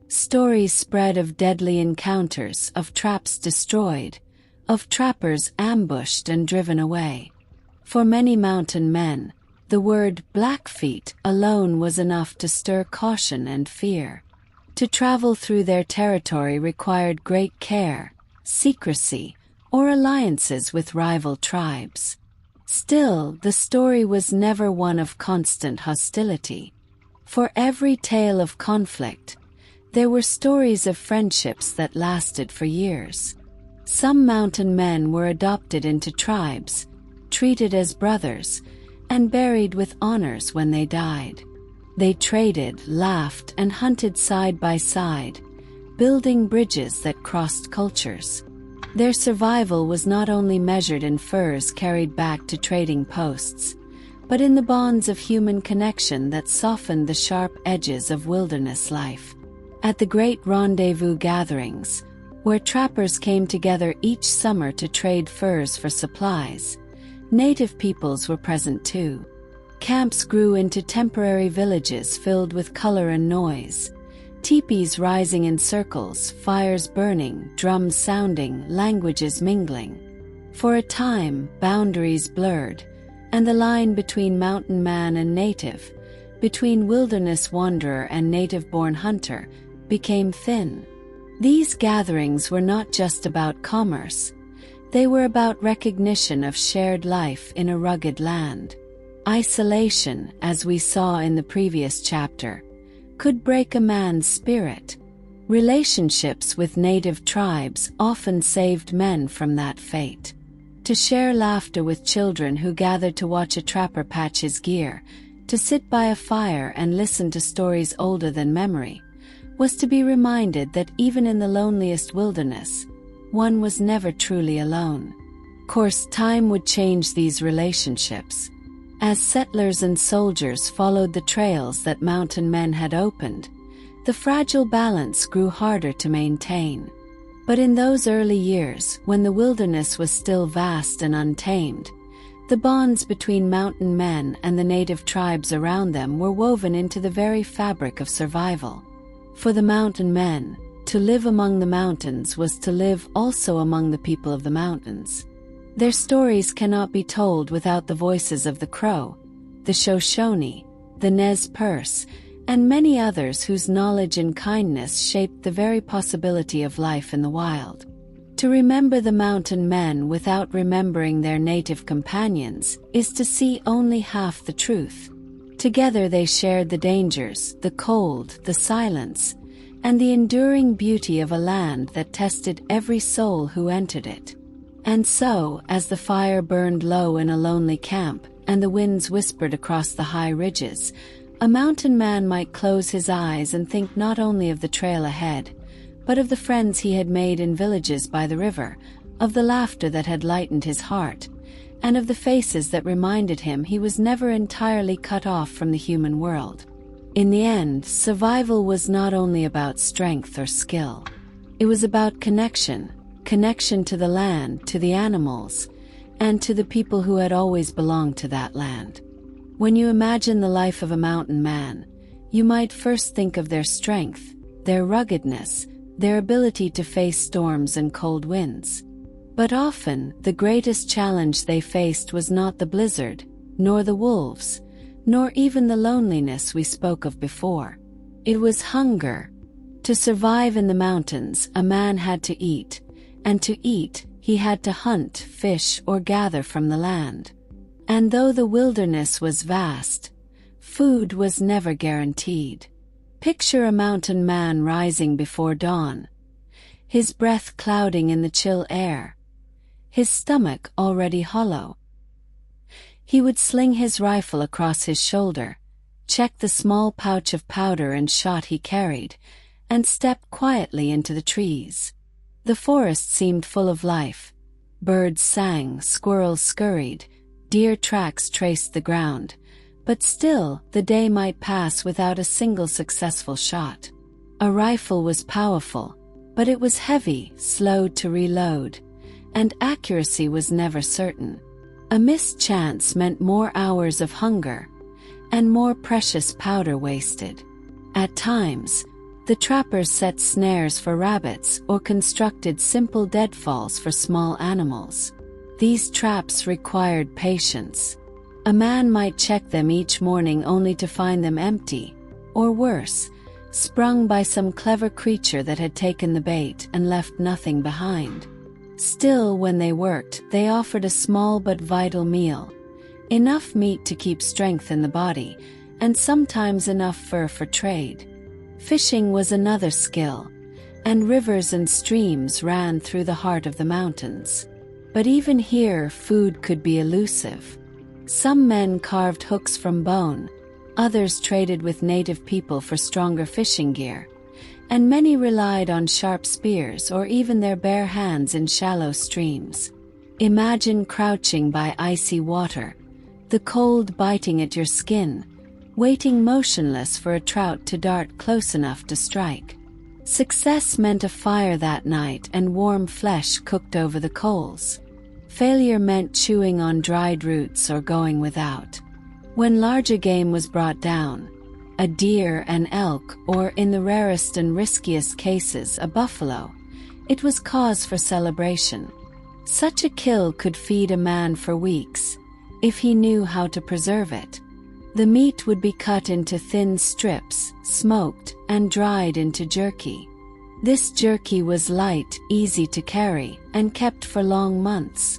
Stories spread of deadly encounters, of traps destroyed, of trappers ambushed and driven away. For many mountain men, the word Blackfeet alone was enough to stir caution and fear. To travel through their territory required great care, secrecy, or alliances with rival tribes. Still, the story was never one of constant hostility. For every tale of conflict, there were stories of friendships that lasted for years. Some mountain men were adopted into tribes, treated as brothers, and buried with honors when they died. They traded, laughed, and hunted side by side, building bridges that crossed cultures. Their survival was not only measured in furs carried back to trading posts, but in the bonds of human connection that softened the sharp edges of wilderness life. At the great rendezvous gatherings, where trappers came together each summer to trade furs for supplies, native peoples were present too. Camps grew into temporary villages filled with color and noise, teepees rising in circles, fires burning, drums sounding, languages mingling. For a time, boundaries blurred, and the line between mountain man and native, between wilderness wanderer and native-born hunter, became thin. These gatherings were not just about commerce. They were about recognition of shared life in a rugged land. Isolation, as we saw in the previous chapter, could break a man's spirit. Relationships with native tribes often saved men from that fate. To share laughter with children who gathered to watch a trapper patch his gear, to sit by a fire and listen to stories older than memory, was to be reminded that even in the loneliest wilderness, one was never truly alone. Of course, time would change these relationships. As settlers and soldiers followed the trails that mountain men had opened, the fragile balance grew harder to maintain. But in those early years, when the wilderness was still vast and untamed, the bonds between mountain men and the native tribes around them were woven into the very fabric of survival. For the mountain men, to live among the mountains was to live also among the people of the mountains. Their stories cannot be told without the voices of the Crow, the Shoshone, the Nez Perce, and many others whose knowledge and kindness shaped the very possibility of life in the wild. To remember the mountain men without remembering their native companions is to see only half the truth. Together they shared the dangers, the cold, the silence, and the enduring beauty of a land that tested every soul who entered it. And so, as the fire burned low in a lonely camp, and the winds whispered across the high ridges, a mountain man might close his eyes and think not only of the trail ahead, but of the friends he had made in villages by the river, of the laughter that had lightened his heart, and of the faces that reminded him he was never entirely cut off from the human world. In the end, survival was not only about strength or skill. It was about connection to the land, to the animals, and to the people who had always belonged to that land. When you imagine the life of a mountain man, you might first think of their strength, their ruggedness, their ability to face storms and cold winds. But often, the greatest challenge they faced was not the blizzard, nor the wolves, nor even the loneliness we spoke of before. It was hunger. To survive in the mountains, a man had to eat, and to eat, he had to hunt, fish, or gather from the land. And though the wilderness was vast, food was never guaranteed. Picture a mountain man rising before dawn, his breath clouding in the chill air, his stomach already hollow. He would sling his rifle across his shoulder, check the small pouch of powder and shot he carried, and step quietly into the trees. The forest seemed full of life. Birds sang, squirrels scurried, deer tracks traced the ground, but still the day might pass without a single successful shot. A rifle was powerful, but it was heavy, slowed to reload, and accuracy was never certain. A missed chance meant more hours of hunger, and more precious powder wasted. At times, the trappers set snares for rabbits or constructed simple deadfalls for small animals. These traps required patience. A man might check them each morning only to find them empty, or worse, sprung by some clever creature that had taken the bait and left nothing behind. Still, when they worked, they offered a small but vital meal, enough meat to keep strength in the body, and sometimes enough fur for trade. Fishing was another skill, and rivers and streams ran through the heart of the mountains. But even here, food could be elusive. Some men carved hooks from bone, others traded with native people for stronger fishing gear, and many relied on sharp spears or even their bare hands in shallow streams. Imagine crouching by icy water, the cold biting at your skin, waiting motionless for a trout to dart close enough to strike. Success meant a fire that night and warm flesh cooked over the coals. Failure meant chewing on dried roots or going without. When larger game was brought down, a deer, an elk, or in the rarest and riskiest cases, a buffalo, it was cause for celebration. Such a kill could feed a man for weeks, if he knew how to preserve it. The meat would be cut into thin strips, smoked, and dried into jerky. This jerky was light, easy to carry, and kept for long months.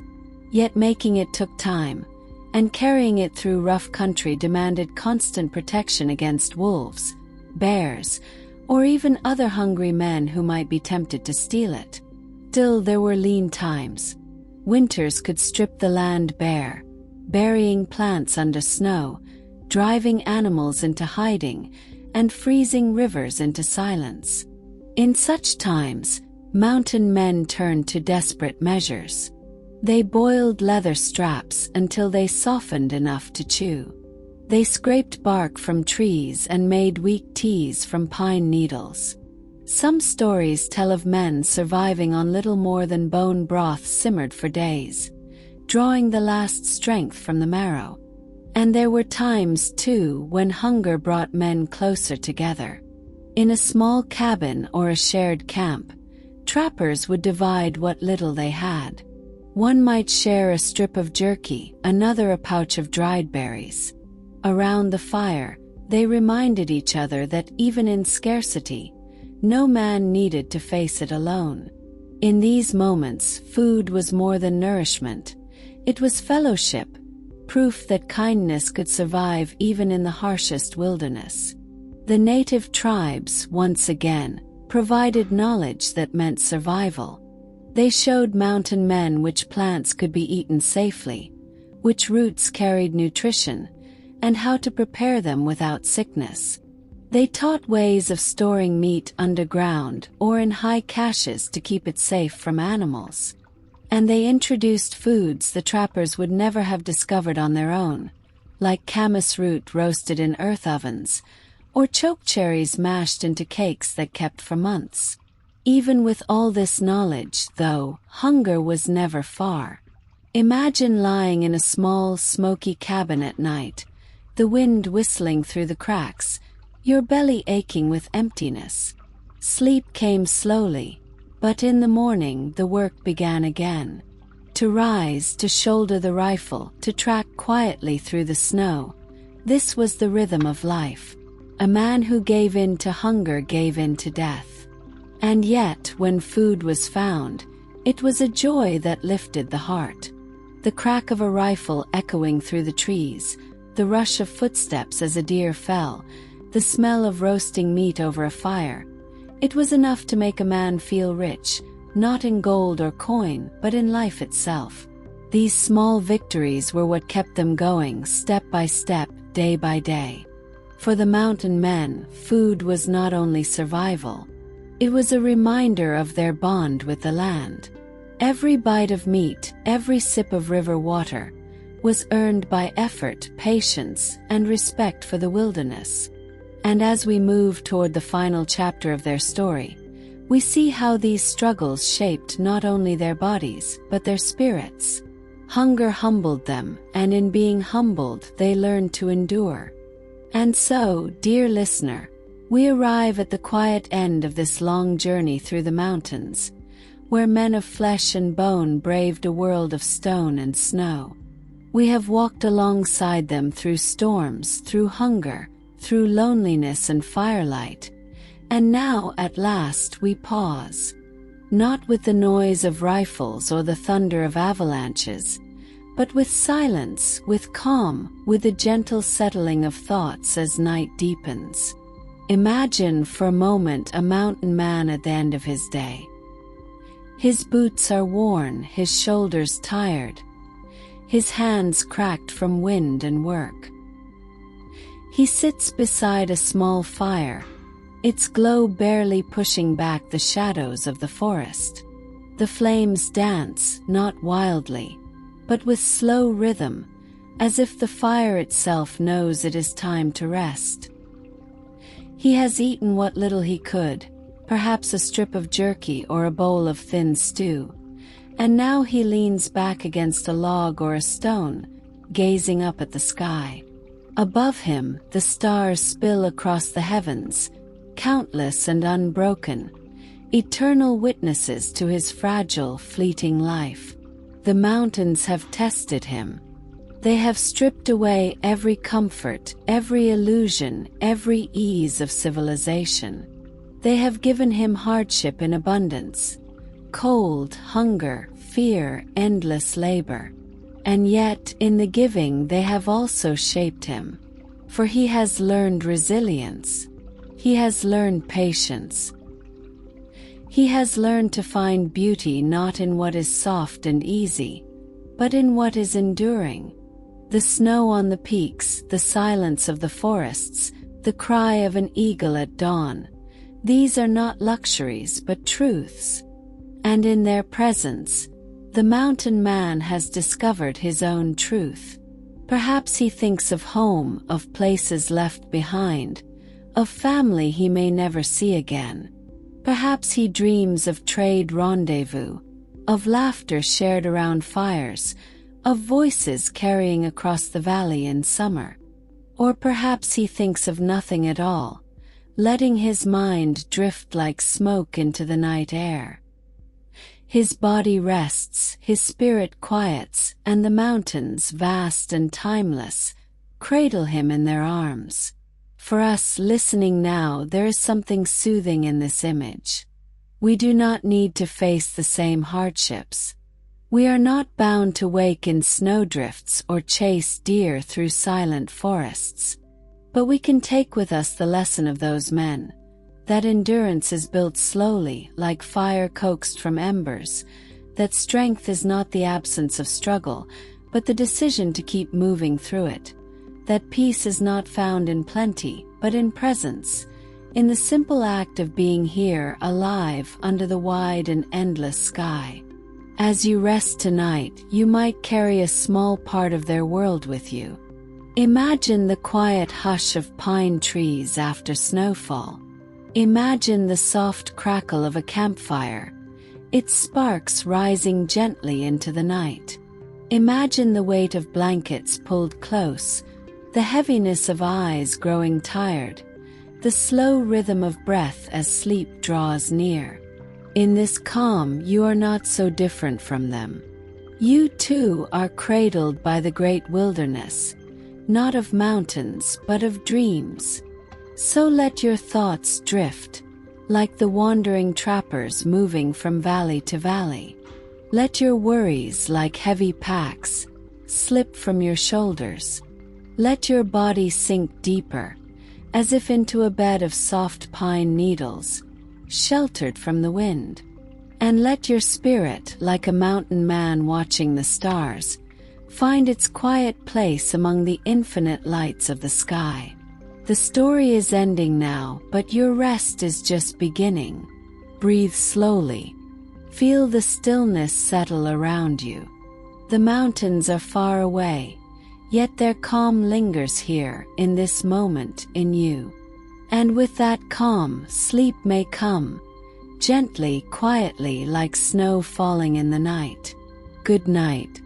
Yet making it took time, and carrying it through rough country demanded constant protection against wolves, bears, or even other hungry men who might be tempted to steal it. Still, there were lean times. Winters could strip the land bare, burying plants under snow, driving animals into hiding, and freezing rivers into silence. In such times, mountain men turned to desperate measures. They boiled leather straps until they softened enough to chew. They scraped bark from trees and made weak teas from pine needles. Some stories tell of men surviving on little more than bone broth simmered for days, drawing the last strength from the marrow. And there were times, too, when hunger brought men closer together. In a small cabin or a shared camp, trappers would divide what little they had. One might share a strip of jerky, another a pouch of dried berries. Around the fire, they reminded each other that even in scarcity, no man needed to face it alone. In these moments, food was more than nourishment. It was fellowship, proof that kindness could survive even in the harshest wilderness. The native tribes, once again, provided knowledge that meant survival. They showed mountain men which plants could be eaten safely, which roots carried nutrition, and how to prepare them without sickness. They taught ways of storing meat underground or in high caches to keep it safe from animals. And they introduced foods the trappers would never have discovered on their own, like camas root roasted in earth ovens, or chokecherries mashed into cakes that kept for months. Even with all this knowledge, though, hunger was never far. Imagine lying in a small, smoky cabin at night, the wind whistling through the cracks, your belly aching with emptiness. Sleep came slowly, but in the morning the work began again. To rise, to shoulder the rifle, to track quietly through the snow. This was the rhythm of life. A man who gave in to hunger gave in to death. And yet, when food was found, it was a joy that lifted the heart. The crack of a rifle echoing through the trees, the rush of footsteps as a deer fell, the smell of roasting meat over a fire. It was enough to make a man feel rich, not in gold or coin, but in life itself. These small victories were what kept them going, step by step, day by day. For the mountain men, food was not only survival. It was a reminder of their bond with the land. Every bite of meat, every sip of river water, was earned by effort, patience, and respect for the wilderness. And as we move toward the final chapter of their story, We see how these struggles shaped not only their bodies, but their spirits. Hunger humbled them, and in being humbled, they learned to endure. And so, dear listener, we arrive at the quiet end of this long journey through the mountains, where men of flesh and bone braved a world of stone and snow. We have walked alongside them through storms, through hunger, through loneliness and firelight, and now, at last, we pause. Not with the noise of rifles or the thunder of avalanches, but with silence, with calm, with the gentle settling of thoughts as night deepens. Imagine for a moment a mountain man at the end of his day. His boots are worn, his shoulders tired, his hands cracked from wind and work. He sits beside a small fire, its glow barely pushing back the shadows of the forest. The flames dance, not wildly, but with slow rhythm, as if the fire itself knows it is time to rest. He has eaten what little he could, perhaps a strip of jerky or a bowl of thin stew, and now he leans back against a log or a stone, gazing up at the sky. Above him, the stars spill across the heavens, countless and unbroken, eternal witnesses to his fragile, fleeting life. The mountains have tested him. They have stripped away every comfort, every illusion, every ease of civilization. They have given him hardship in abundance, cold, hunger, fear, endless labor. And yet, in the giving they have also shaped him. For he has learned resilience. He has learned patience. He has learned to find beauty not in what is soft and easy, but in what is enduring. The snow on the peaks, the silence of the forests, the cry of an eagle at dawn, these are not luxuries but truths. And in their presence, the mountain man has discovered his own truth. Perhaps he thinks of home, of places left behind, of family he may never see again. Perhaps he dreams of trade rendezvous, of laughter shared around fires, of voices carrying across the valley in summer. Or perhaps he thinks of nothing at all, letting his mind drift like smoke into the night air. His body rests, his spirit quiets, and the mountains, vast and timeless, cradle him in their arms. For us listening now, there is something soothing in this image. We do not need to face the same hardships. We are not bound to wake in snowdrifts or chase deer through silent forests. But we can take with us the lesson of those men, that endurance is built slowly, like fire coaxed from embers, that strength is not the absence of struggle, but the decision to keep moving through it, that peace is not found in plenty, but in presence, in the simple act of being here, alive, under the wide and endless sky. As you rest tonight, you might carry a small part of their world with you. Imagine the quiet hush of pine trees after snowfall. Imagine the soft crackle of a campfire, its sparks rising gently into the night. Imagine the weight of blankets pulled close, the heaviness of eyes growing tired, the slow rhythm of breath as sleep draws near. In this calm, you are not so different from them. You too are cradled by the great wilderness, not of mountains but of dreams. So let your thoughts drift, like the wandering trappers moving from valley to valley. Let your worries, like heavy packs, slip from your shoulders. Let your body sink deeper, as if into a bed of soft pine needles, sheltered from the wind. And let your spirit, like a mountain man watching the stars, find its quiet place among the infinite lights of the sky. The story is ending now, but your rest is just beginning. Breathe slowly. Feel the stillness settle around you. The mountains are far away, yet their calm lingers here, in this moment, in you. And with that calm, sleep may come, gently, quietly, like snow falling in the night. Good night.